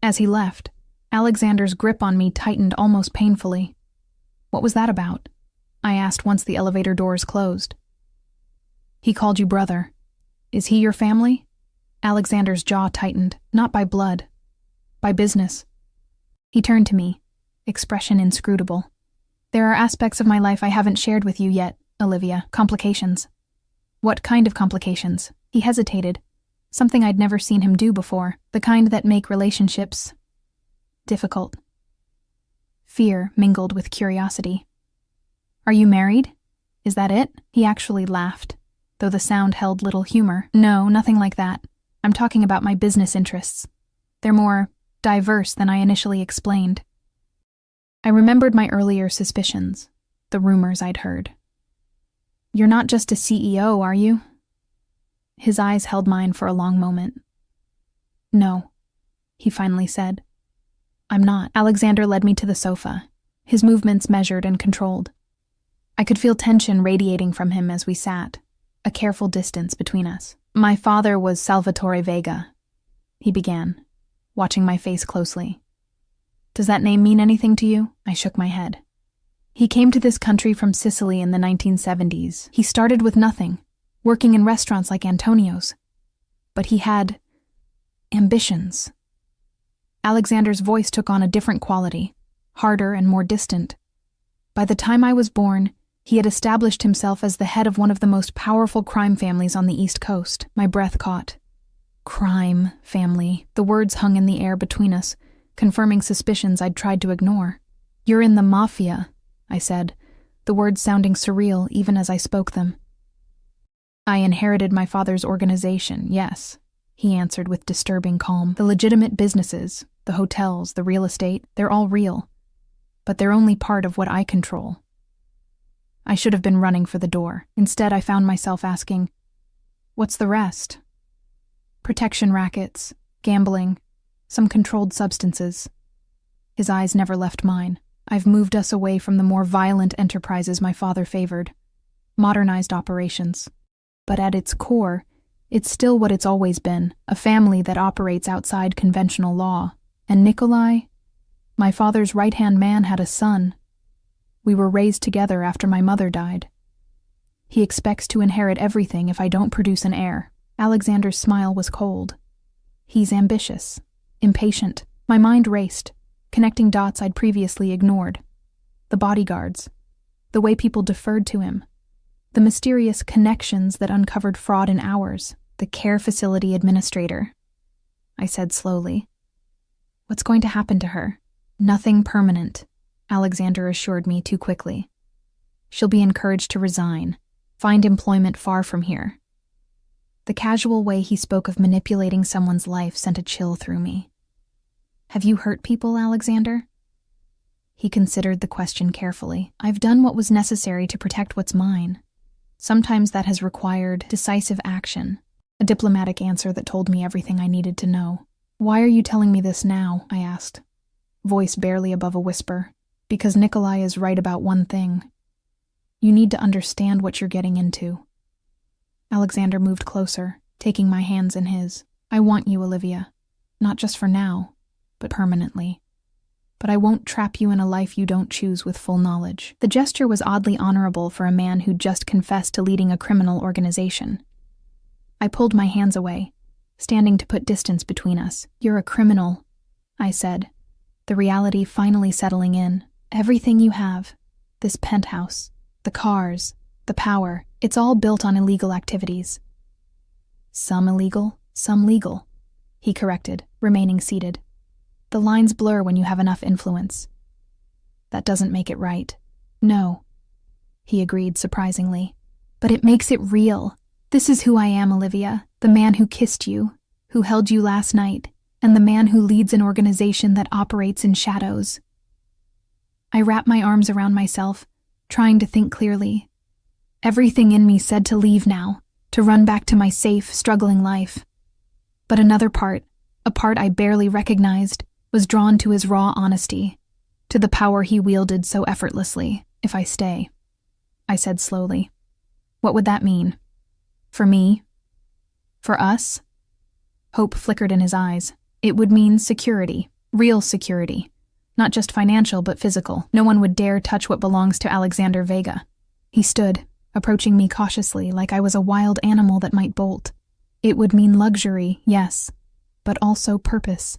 As he left, Alexander's grip on me tightened almost painfully. "What was that about?" I asked once the elevator doors closed. "He called you brother. Is he your family?" Alexander's jaw tightened, not by blood, by business. He turned to me, expression inscrutable. "There are aspects of my life I haven't shared with you yet, Olivia. Complications." "What kind of complications?" He hesitated, something I'd never seen him do before, the kind that make relationships difficult. Fear mingled with curiosity. "Are you married? Is that it?" He actually laughed, though the sound held little humor. "No, nothing like that. I'm talking about my business interests. They're more diverse than I initially explained." I remembered my earlier suspicions, the rumors I'd heard. "You're not just a CEO, are you?" His eyes held mine for a long moment. "No," he finally said. "I'm not." Alexander led me to the sofa, his movements measured and controlled. I could feel tension radiating from him as we sat, a careful distance between us. "My father was Salvatore Vega," he began, watching my face closely. "Does that name mean anything to you?" I shook my head. "He came to this country from Sicily in the 1970s. He started with nothing, working in restaurants like Antonio's. But he had ambitions." Alexander's voice took on a different quality, harder and more distant. "By the time I was born, he had established himself as the head of one of the most powerful crime families on the East Coast." My breath caught. Crime family. The words hung in the air between us, confirming suspicions I'd tried to ignore. "You're in the Mafia," I said, the words sounding surreal even as I spoke them. I inherited my father's organization, yes, he answered with disturbing calm. The legitimate businesses, the hotels, the real estate, they're all real. But they're only part of what I control. I should have been running for the door. Instead, I found myself asking, what's the rest? Protection rackets, gambling, some controlled substances. His eyes never left mine. I've moved us away from the more violent enterprises my father favored. Modernized operations. But at its core, it's still what it's always been, a family that operates outside conventional law. And Nikolai, my father's right-hand man, had a son. We were raised together after my mother died. He expects to inherit everything if I don't produce an heir. Alexander's smile was cold. He's ambitious, impatient. My mind raced, connecting dots I'd previously ignored. The bodyguards, the way people deferred to him, the mysterious connections that uncovered fraud in hours, the care facility administrator. I said slowly, what's going to happen to her? Nothing permanent, Alexander assured me too quickly. She'll be encouraged to resign, find employment far from here. The casual way he spoke of manipulating someone's life sent a chill through me. Have you hurt people, Alexander? He considered the question carefully. I've done what was necessary to protect what's mine. Sometimes that has required decisive action, a diplomatic answer that told me everything I needed to know. Why are you telling me this now? I asked, voice barely above a whisper. Because Nikolai is right about one thing. You need to understand what you're getting into. Alexander moved closer, taking my hands in his. I want you, Olivia. Not just for now, but permanently. But I won't trap you in a life you don't choose with full knowledge. The gesture was oddly honorable for a man who'd just confessed to leading a criminal organization. I pulled my hands away, standing to put distance between us. You're a criminal, I said, the reality finally settling in. Everything you have, this penthouse, the cars, the power, it's all built on illegal activities. Some illegal, some legal, he corrected, remaining seated. The lines blur when you have enough influence. That doesn't make it right. No, he agreed surprisingly. But it makes it real. This is who I am, Olivia, the man who kissed you, who held you last night, and the man who leads an organization that operates in shadows. I wrapped my arms around myself, trying to think clearly. Everything in me said to leave now, to run back to my safe, struggling life. But another part, a part I barely recognized, was drawn to his raw honesty, to the power he wielded so effortlessly. If I stay, I said slowly. What would that mean? For me? For us? Hope flickered in his eyes. It would mean security, real security. Not just financial, but physical. No one would dare touch what belongs to Alexander Vega. He stood, approaching me cautiously like I was a wild animal that might bolt. It would mean luxury, yes, but also purpose.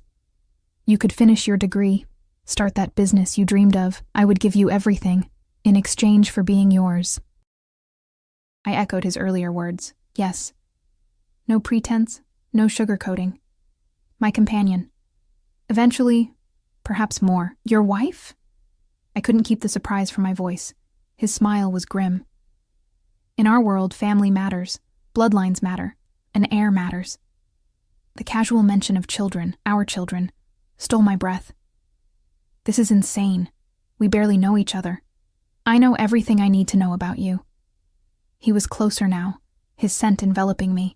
You could finish your degree, start that business you dreamed of. I would give you everything, in exchange for being yours. I echoed his earlier words. Yes. No pretense, no sugarcoating. My companion. Eventually, perhaps more. Your wife? I couldn't keep the surprise from my voice. His smile was grim. In our world, family matters, bloodlines matter, an heir matters. The casual mention of children, our children, stole my breath. This is insane. We barely know each other. I know everything I need to know about you. He was closer now, his scent enveloping me.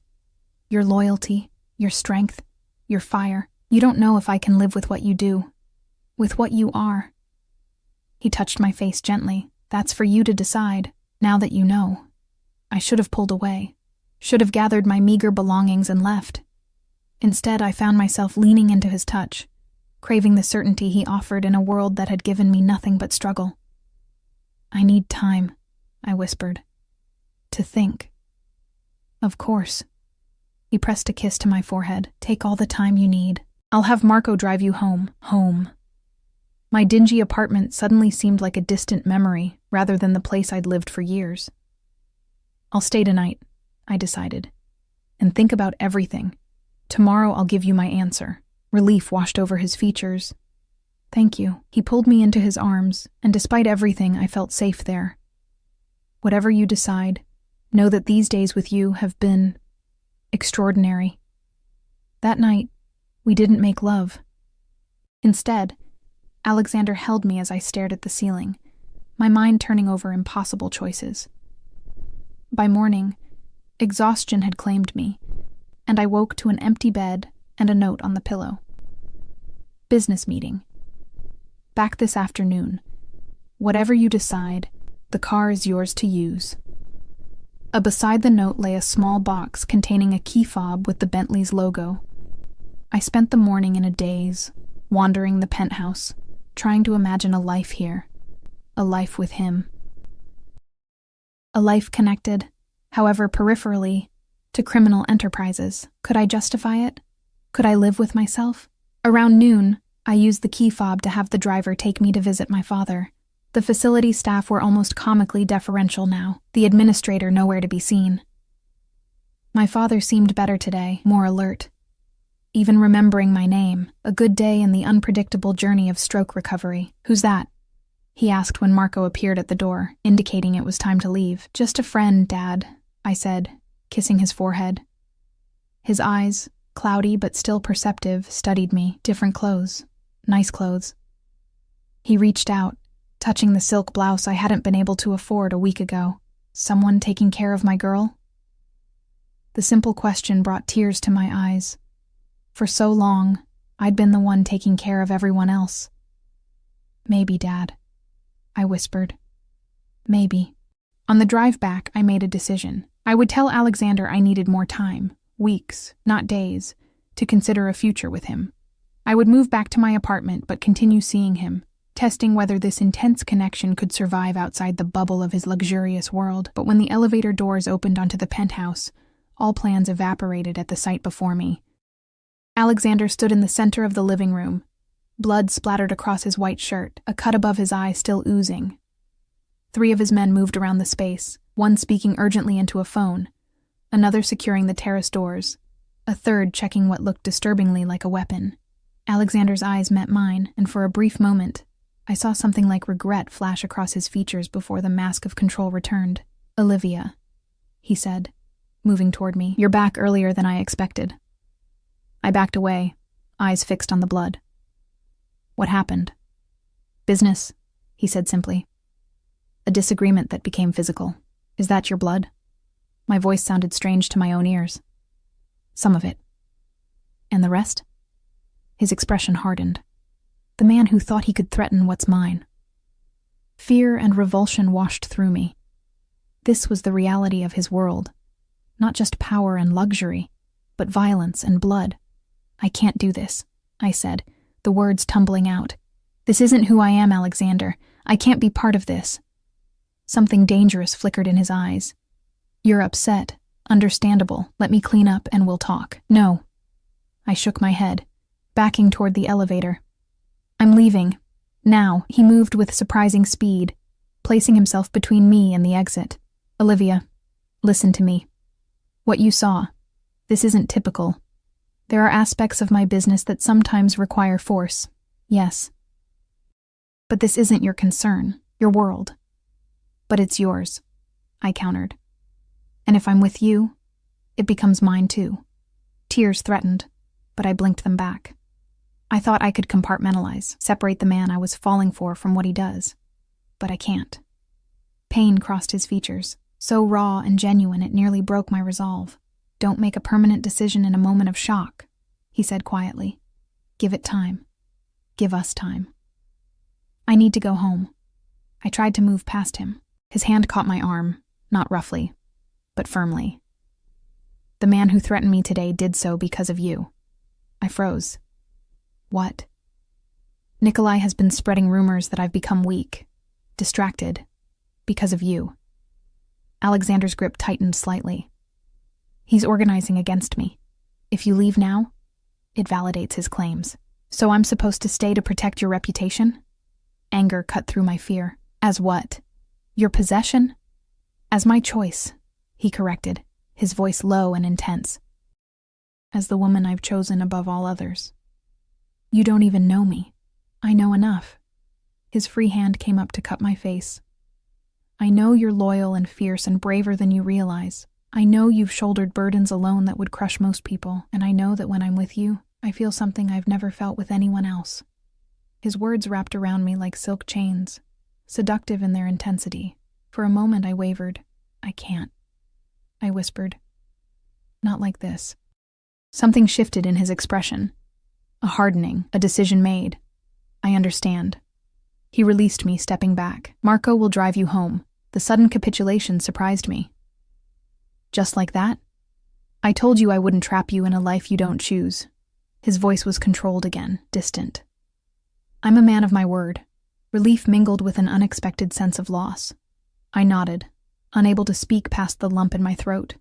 Your loyalty, your strength, your fire. You don't know if I can live with what you do, with what you are. He touched my face gently. That's for you to decide, now that you know. I should have pulled away, should have gathered my meager belongings and left. Instead, I found myself leaning into his touch, craving the certainty he offered in a world that had given me nothing but struggle. I need time, I whispered. To think. Of course. He pressed a kiss to my forehead. Take all the time you need. I'll have Marco drive you home. Home. My dingy apartment suddenly seemed like a distant memory rather than the place I'd lived for years. I'll stay tonight, I decided, and think about everything. Tomorrow I'll give you my answer. Relief washed over his features. Thank you. He pulled me into his arms, and despite everything, I felt safe there. Whatever you decide, know that these days with you have been extraordinary. That night, we didn't make love. Instead, Alexander held me as I stared at the ceiling, my mind turning over impossible choices. By morning, exhaustion had claimed me, and I woke to an empty bed and a note on the pillow. Business meeting. Back this afternoon. Whatever you decide, the car is yours to use. Beside the note lay a small box containing a key fob with the Bentley's logo. I spent the morning in a daze, wandering the penthouse, trying to imagine a life here, a life with him. A life connected, however peripherally, to criminal enterprises. Could I justify it? Could I live with myself? Around noon, I used the key fob to have the driver take me to visit my father. The facility staff were almost comically deferential now, the administrator nowhere to be seen. My father seemed better today, more alert. Even remembering my name, a good day in the unpredictable journey of stroke recovery. "Who's that?" he asked when Marco appeared at the door, indicating it was time to leave. "Just a friend, Dad," I said, kissing his forehead. His eyes, cloudy but still perceptive, studied me. Different clothes. Nice clothes. He reached out, touching the silk blouse I hadn't been able to afford a week ago. Someone taking care of my girl? The simple question brought tears to my eyes. For so long, I'd been the one taking care of everyone else. "Maybe, Dad," I whispered. "Maybe." On the drive back, I made a decision. I would tell Alexander I needed more time, weeks, not days, to consider a future with him. I would move back to my apartment but continue seeing him, testing whether this intense connection could survive outside the bubble of his luxurious world. But when the elevator doors opened onto the penthouse, all plans evaporated at the sight before me. Alexander stood in the center of the living room, blood splattered across his white shirt, a cut above his eye still oozing. 3 of his men moved around the space, one speaking urgently into a phone, another securing the terrace doors, a third checking what looked disturbingly like a weapon. Alexander's eyes met mine, and for a brief moment, I saw something like regret flash across his features before the mask of control returned. "Olivia," he said, moving toward me. "You're back earlier than I expected." I backed away, eyes fixed on the blood. "What happened?" "Business," he said simply. "A disagreement that became physical. Is that your blood?" My voice sounded strange to my own ears. "Some of it." "And the rest?" His expression hardened. The man who thought he could threaten what's mine. Fear and revulsion washed through me. This was the reality of his world. Not just power and luxury, but violence and blood. "I can't do this," I said, the words tumbling out. "This isn't who I am, Alexander. I can't be part of this." Something dangerous flickered in his eyes. "You're upset. Understandable. Let me clean up and we'll talk." "No." I shook my head, backing toward the elevator. "I'm leaving. Now." He moved with surprising speed, placing himself between me and the exit. "Olivia, listen to me. What you saw, this isn't typical. There are aspects of my business that sometimes require force, yes. But this isn't your concern, your world. But it's yours," I countered. "And if I'm with you, it becomes mine too." Tears threatened, but I blinked them back. I thought I could compartmentalize, separate the man I was falling for from what he does. But I can't. Pain crossed his features, so raw and genuine it nearly broke my resolve. "Don't make a permanent decision in a moment of shock," he said quietly. "Give it time. Give us time." "I need to go home." I tried to move past him. His hand caught my arm, not roughly, but firmly. "The man who threatened me today did so because of you." I froze. "What?" "Nikolai has been spreading rumors that I've become weak, distracted, because of you." Alexander's grip tightened slightly. "He's organizing against me. If you leave now, it validates his claims. So I'm supposed to stay to protect your reputation?" Anger cut through my fear. "As what? Your possession?" "As my choice," he corrected, his voice low and intense. "As the woman I've chosen above all others. You don't even know me. I know enough." His free hand came up to cup my face. I know you're loyal and fierce and braver than you realize. I know you've shouldered burdens alone that would crush most people, and I know that when I'm with you, I feel something I've never felt with anyone else." His words wrapped around me like silk chains, seductive in their intensity. For a moment I wavered. "I can't," I whispered. "Not like this." Something shifted in his expression. A hardening, a decision made. "I understand." He released me, stepping back. "Marco will drive you home." The sudden capitulation surprised me. "Just like that?" "I told you I wouldn't trap you in a life you don't choose." His voice was controlled again, distant. "I'm a man of my word." Relief mingled with an unexpected sense of loss. I nodded, unable to speak past the lump in my throat.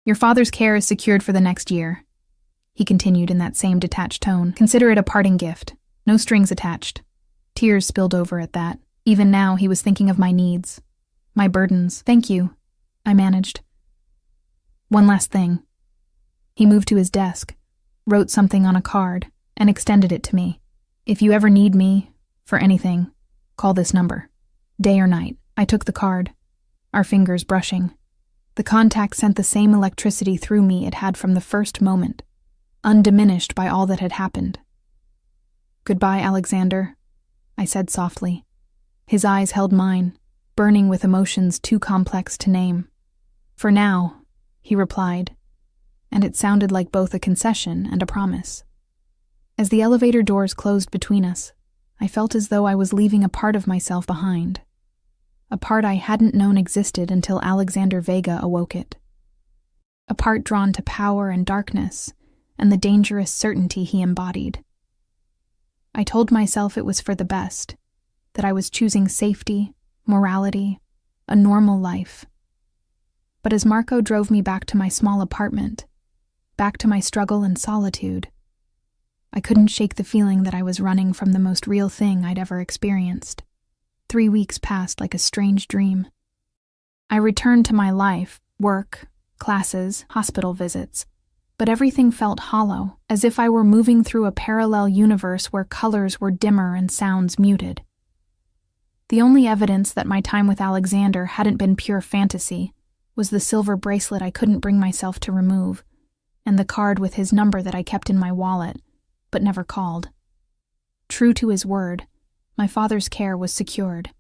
"Your father's care is secured for the next year," he continued in that same detached tone. "Consider it a parting gift. No strings attached." Tears spilled over at that. Even now, he was thinking of my needs, my burdens. "Thank you," I managed. "One last thing." He moved to his desk, wrote something on a card, and extended it to me. "If you ever need me, for anything, call this number. Day or night." I took the card, our fingers brushing. The contact sent the same electricity through me it had from the first moment, undiminished by all that had happened. "Goodbye, Alexander," I said softly. His eyes held mine, burning with emotions too complex to name. "For now," he replied, and it sounded like both a concession and a promise. As the elevator doors closed between us, I felt as though I was leaving a part of myself behind. A part I hadn't known existed until Alexander Vega awoke it. A part drawn to power and darkness, and the dangerous certainty he embodied. I told myself it was for the best, that I was choosing safety, morality, a normal life. But as Marco drove me back to my small apartment, back to my struggle and solitude, I couldn't shake the feeling that I was running from the most real thing I'd ever experienced. 3 weeks passed like a strange dream. I returned to my life, work, classes, hospital visits, but everything felt hollow, as if I were moving through a parallel universe where colors were dimmer and sounds muted. The only evidence that my time with Alexander hadn't been pure fantasy was the silver bracelet I couldn't bring myself to remove, and the card with his number that I kept in my wallet, but never called. True to his word, my father's care was secured.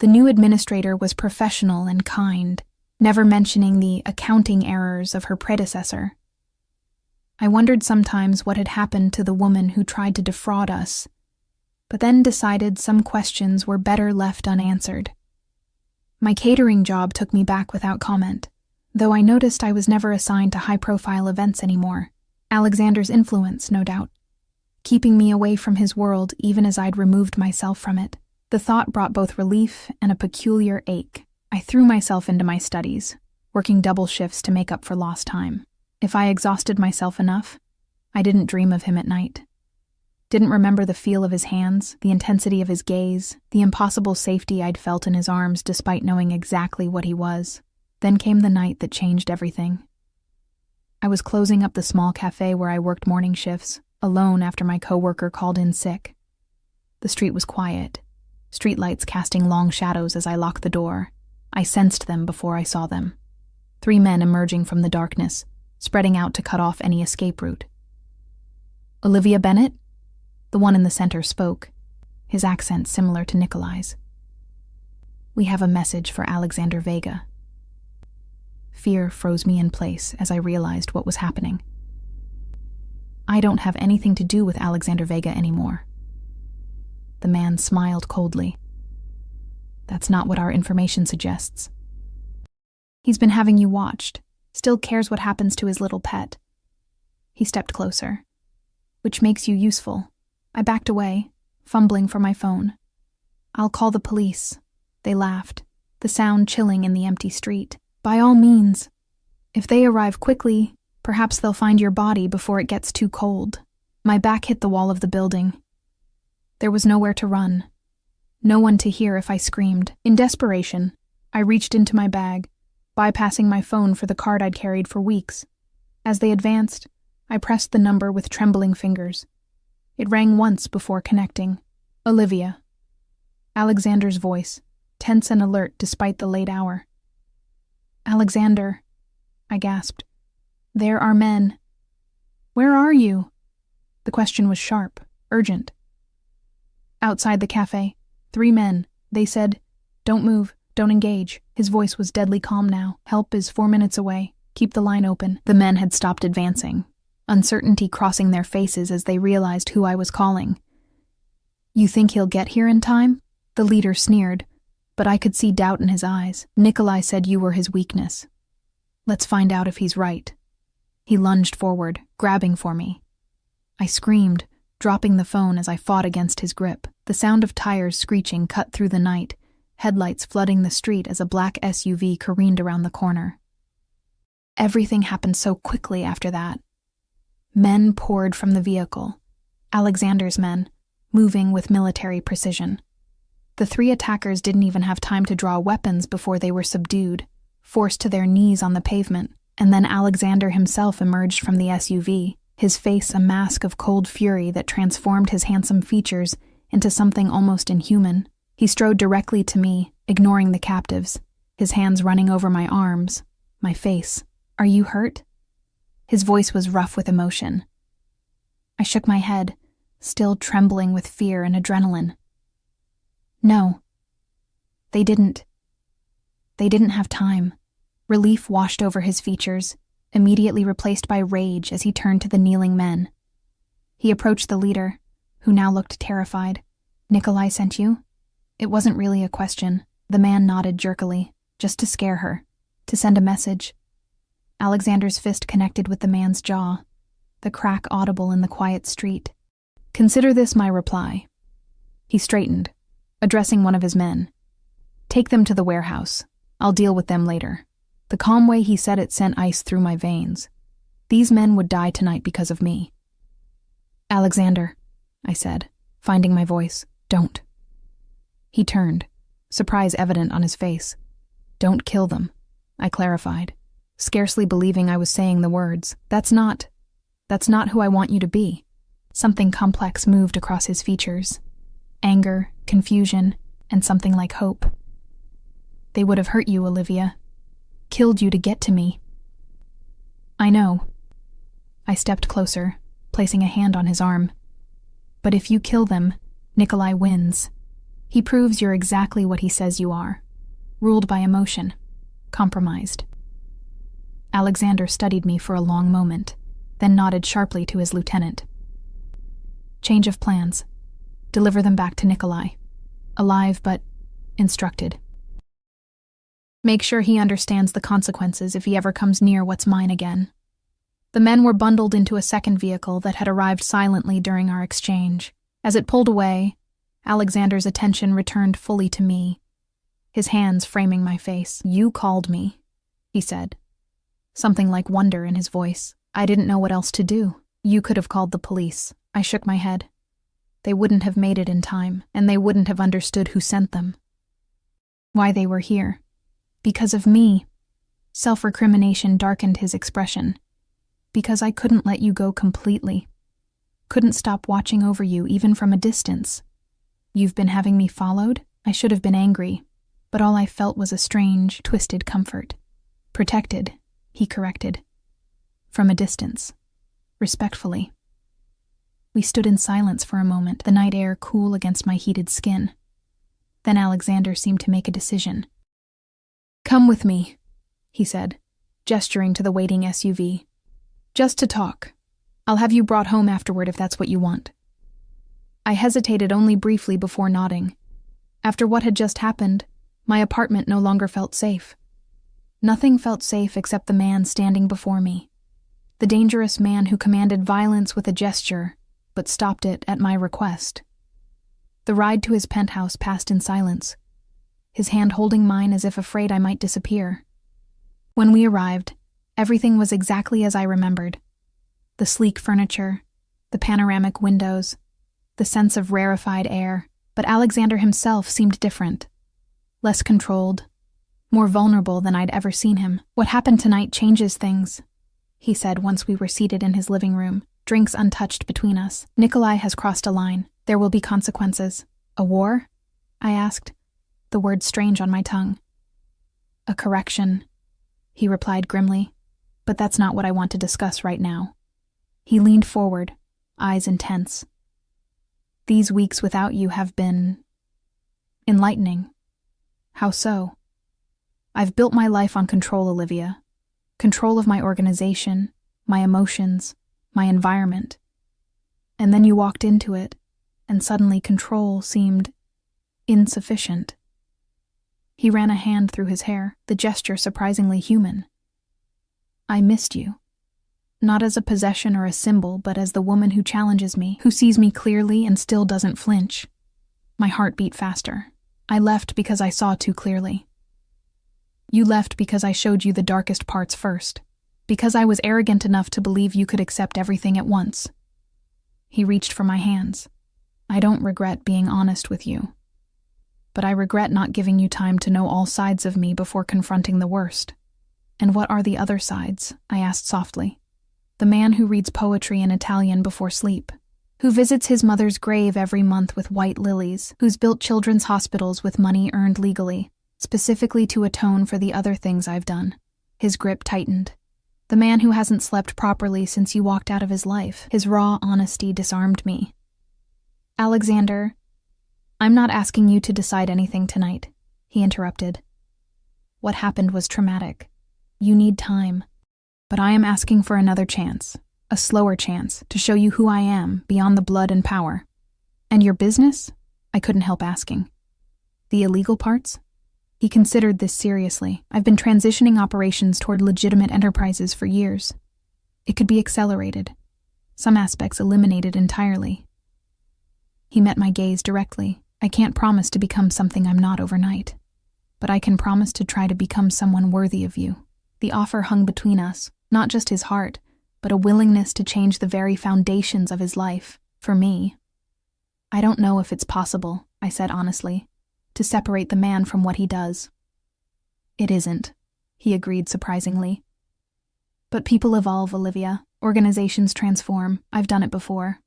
The new administrator was professional and kind, never mentioning the accounting errors of her predecessor. I wondered sometimes what had happened to the woman who tried to defraud us, but then decided some questions were better left unanswered. My catering job took me back without comment, though I noticed I was never assigned to high-profile events anymore. Alexander's influence, no doubt, keeping me away from his world even as I'd removed myself from it. The thought brought both relief and a peculiar ache. I threw myself into my studies, working double shifts to make up for lost time. If I exhausted myself enough, I didn't dream of him at night. Didn't remember the feel of his hands, the intensity of his gaze, the impossible safety I'd felt in his arms despite knowing exactly what he was. Then came the night that changed everything. I was closing up the small cafe where I worked morning shifts, alone after my coworker called in sick. The street was quiet, streetlights casting long shadows as I locked the door. I sensed them before I saw them. 3 men emerging from the darkness, spreading out to cut off any escape route. "Olivia Bennett?" The one in the center spoke, his accent similar to Nikolai's. "We have a message for Alexander Vega." Fear froze me in place as I realized what was happening. "I don't have anything to do with Alexander Vega anymore." The man smiled coldly. "That's not what our information suggests. He's been having you watched, still cares what happens to his little pet." He stepped closer. "Which makes you useful." I backed away, fumbling for my phone. "I'll call the police." They laughed, the sound chilling in the empty street. "By all means. If they arrive quickly, perhaps they'll find your body before it gets too cold." My back hit the wall of the building. There was nowhere to run, no one to hear if I screamed. In desperation, I reached into my bag, bypassing my phone for the card I'd carried for weeks. As they advanced, I pressed the number with trembling fingers. It rang once before connecting. "Olivia." Alexander's voice, tense and alert despite the late hour. "Alexander," I gasped. "There are men." "Where are you?" The question was sharp, urgent. "Outside the cafe. 3 men. They said, 'Don't move, don't engage.'" His voice was deadly calm now. "Help is 4 minutes away. Keep the line open." The men had stopped advancing, uncertainty crossing their faces as they realized who I was calling. "You think he'll get here in time?" The leader sneered, but I could see doubt in his eyes. "Nikolai said you were his weakness. Let's find out if he's right." He lunged forward, grabbing for me. I screamed, dropping the phone as I fought against his grip. The sound of tires screeching cut through the night, headlights flooding the street as a black SUV careened around the corner. Everything happened so quickly after that. Men poured from the vehicle, Alexander's men, moving with military precision. The 3 attackers didn't even have time to draw weapons before they were subdued, forced to their knees on the pavement, and then Alexander himself emerged from the SUV, his face a mask of cold fury that transformed his handsome features into something almost inhuman. He strode directly to me, ignoring the captives, his hands running over my arms, my face. "Are you hurt?" His voice was rough with emotion. I shook my head, still trembling with fear and adrenaline. "No. They didn't have time." Relief washed over his features, immediately replaced by rage as he turned to the kneeling men. He approached the leader, who now looked terrified. "Nikolai sent you?" It wasn't really a question. The man nodded jerkily, just to scare her, to send a message. Alexander's fist connected with the man's jaw, the crack audible in the quiet street. "Consider this my reply." He straightened, addressing one of his men. "Take them to the warehouse. I'll deal with them later." The calm way he said it sent ice through my veins. These men would die tonight because of me. "Alexander," I said, finding my voice, "don't." He turned, surprise evident on his face. "Don't kill them," I clarified, scarcely believing I was saying the words. That's not who I want you to be." Something complex moved across his features. Anger, confusion, and something like hope. "They would have hurt you, Olivia. Killed you to get to me." "I know." I stepped closer, placing a hand on his arm. "But if you kill them, Nikolai wins. He proves you're exactly what he says you are. Ruled by emotion. Compromised." Alexander studied me for a long moment, then nodded sharply to his lieutenant. "Change of plans. Deliver them back to Nikolai. Alive but instructed. Make sure he understands the consequences if he ever comes near what's mine again." The men were bundled into a second vehicle that had arrived silently during our exchange. As it pulled away, Alexander's attention returned fully to me, his hands framing my face. "You called me," he said, something like wonder in his voice. "I didn't know what else to do." "You could have called the police." I shook my head. "They wouldn't have made it in time, and they wouldn't have understood who sent them. Why they were here. Because of me." Self-recrimination darkened his expression. "Because I couldn't let you go completely. Couldn't stop watching over you even from a distance. You've been having me followed?" I should have been angry, but all I felt was a strange, twisted comfort. "Protected," he corrected. "From a distance. Respectfully." We stood in silence for a moment, the night air cool against my heated skin. Then Alexander seemed to make a decision. "Come with me," he said, gesturing to the waiting SUV. "Just to talk. I'll have you brought home afterward if that's what you want." I hesitated only briefly before nodding. After what had just happened, my apartment no longer felt safe. Nothing felt safe except the man standing before me. The dangerous man who commanded violence with a gesture, but stopped it at my request. The ride to his penthouse passed in silence, his hand holding mine as if afraid I might disappear. When we arrived, everything was exactly as I remembered. The sleek furniture, the panoramic windows, the sense of rarefied air, but Alexander himself seemed different. Less controlled, more vulnerable than I'd ever seen him. "What happened tonight changes things," he said once we were seated in his living room, drinks untouched between us. "Nikolai has crossed a line. There will be consequences." "A war?" I asked. the word strange on my tongue. A correction, he replied grimly, but that's not what I want to discuss right now. He leaned forward, eyes intense. These weeks without you have been enlightening. How so? I've built my life on control, Olivia. Control of my organization, my emotions, my environment. And then you walked into it, and suddenly control seemed insufficient. He ran a hand through his hair, the gesture surprisingly human. I missed you. Not as a possession or a symbol, but as the woman who challenges me, who sees me clearly and still doesn't flinch. My heart beat faster. I left because I saw too clearly. You left because I showed you the darkest parts first, because I was arrogant enough to believe you could accept everything at once. He reached for my hands. I don't regret being honest with you, but I regret not giving you time to know all sides of me before confronting the worst. And what are the other sides? I asked softly. The man who reads poetry in Italian before sleep, who visits his mother's grave every month with white lilies, who's built children's hospitals with money earned legally, specifically to atone for the other things I've done. His grip tightened. The man who hasn't slept properly since you walked out of his life. His raw honesty disarmed me. Alexander, I'm not asking you to decide anything tonight, he interrupted. What happened was traumatic. You need time. But I am asking for another chance, a slower chance, to show you who I am beyond the blood and power. And your business? I couldn't help asking. The illegal parts? He considered this seriously. I've been transitioning operations toward legitimate enterprises for years. It could be accelerated. Some aspects eliminated entirely. He met my gaze directly. I can't promise to become something I'm not overnight, but I can promise to try to become someone worthy of you. The offer hung between us, not just his heart, but a willingness to change the very foundations of his life, for me. I don't know if it's possible, I said honestly, to separate the man from what he does. It isn't, he agreed surprisingly. But people evolve, Olivia. Organizations transform. I've done it before.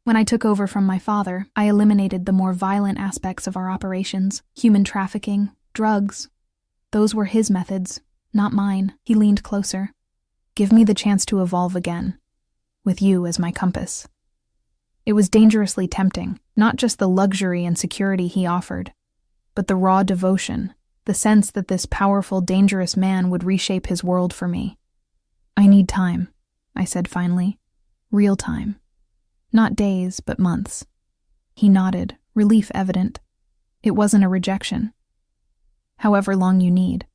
When I took over from my father, I eliminated the more violent aspects of our operations, human trafficking, drugs. Those were his methods, not mine. He leaned closer. Give me the chance to evolve again, with you as my compass. It was dangerously tempting, not just the luxury and security he offered, but the raw devotion, the sense that this powerful, dangerous man would reshape his world for me. I need time, I said finally. Real time. Not days, but months. He nodded, relief evident. It wasn't a rejection. However long you need.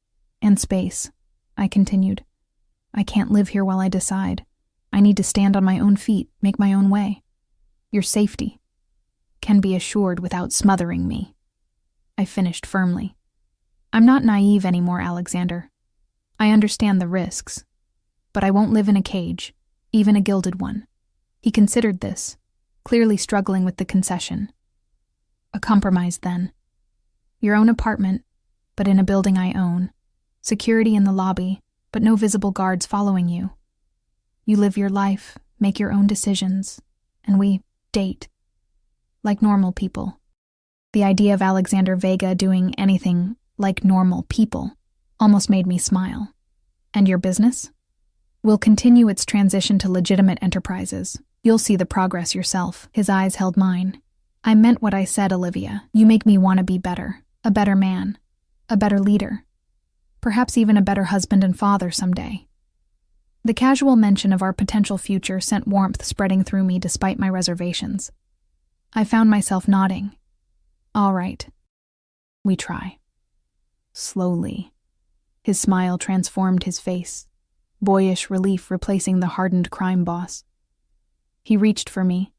And space, I continued. I can't live here while I decide. I need to stand on my own feet, make my own way. Your safety can be assured without smothering me. I finished firmly. I'm not naive anymore, Alexander. I understand the risks, but I won't live in a cage, even a gilded one. He considered this, clearly struggling with the concession. A compromise, then. Your own apartment, but in a building I own. Security in the lobby, but no visible guards following you. You live your life, make your own decisions, and we date. Like normal people. The idea of Alexander Vega doing anything like normal people almost made me smile. And your business? We'll continue its transition to legitimate enterprises. You'll see the progress yourself. His eyes held mine. I meant what I said, Olivia. You make me want to be better. A better man. A better leader. Perhaps even a better husband and father someday. The casual mention of our potential future sent warmth spreading through me despite my reservations. I found myself nodding. All right. We try. Slowly. His smile transformed his face, boyish relief replacing the hardened crime boss. He reached for me,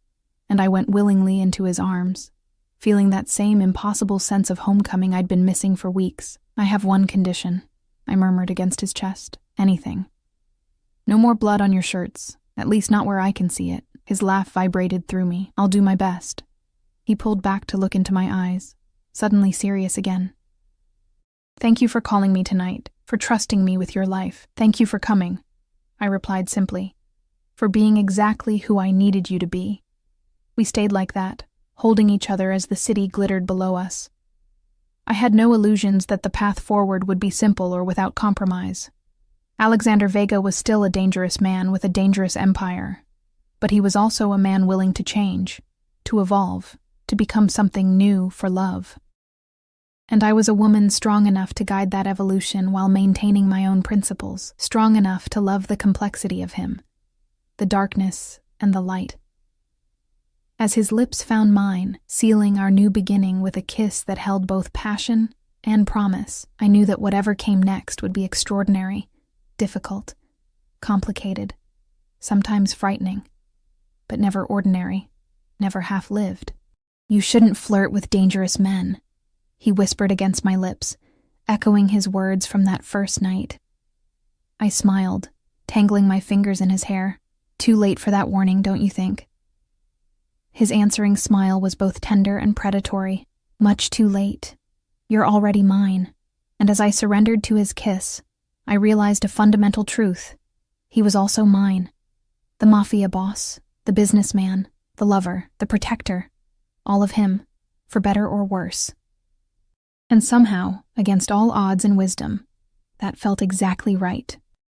and I went willingly into his arms, feeling that same impossible sense of homecoming I'd been missing for weeks. I have one condition, I murmured against his chest. Anything. No more blood on your shirts, at least not where I can see it. His laugh vibrated through me. I'll do my best. He pulled back to look into my eyes, suddenly serious again. Thank you for calling me tonight, for trusting me with your life. Thank you for coming, I replied simply, for being exactly who I needed you to be. We stayed like that, holding each other as the city glittered below us. I had no illusions that the path forward would be simple or without compromise. Alexander Vega was still a dangerous man with a dangerous empire, but he was also a man willing to change, to evolve, to become something new for love. And I was a woman strong enough to guide that evolution while maintaining my own principles, strong enough to love the complexity of him, the darkness and the light. As his lips found mine, sealing our new beginning with a kiss that held both passion and promise, I knew that whatever came next would be extraordinary, difficult, complicated, sometimes frightening, but never ordinary, never half-lived. "You shouldn't flirt with dangerous men," he whispered against my lips, echoing his words from that first night. I smiled, tangling my fingers in his hair. "Too late for that warning, don't you think?" His answering smile was both tender and predatory. "Much too late. You're already mine." And as I surrendered to his kiss, I realized a fundamental truth. He was also mine. The Mafia boss, the businessman, the lover, the protector. All of him, for better or worse. And somehow, against all odds and wisdom, that felt exactly right.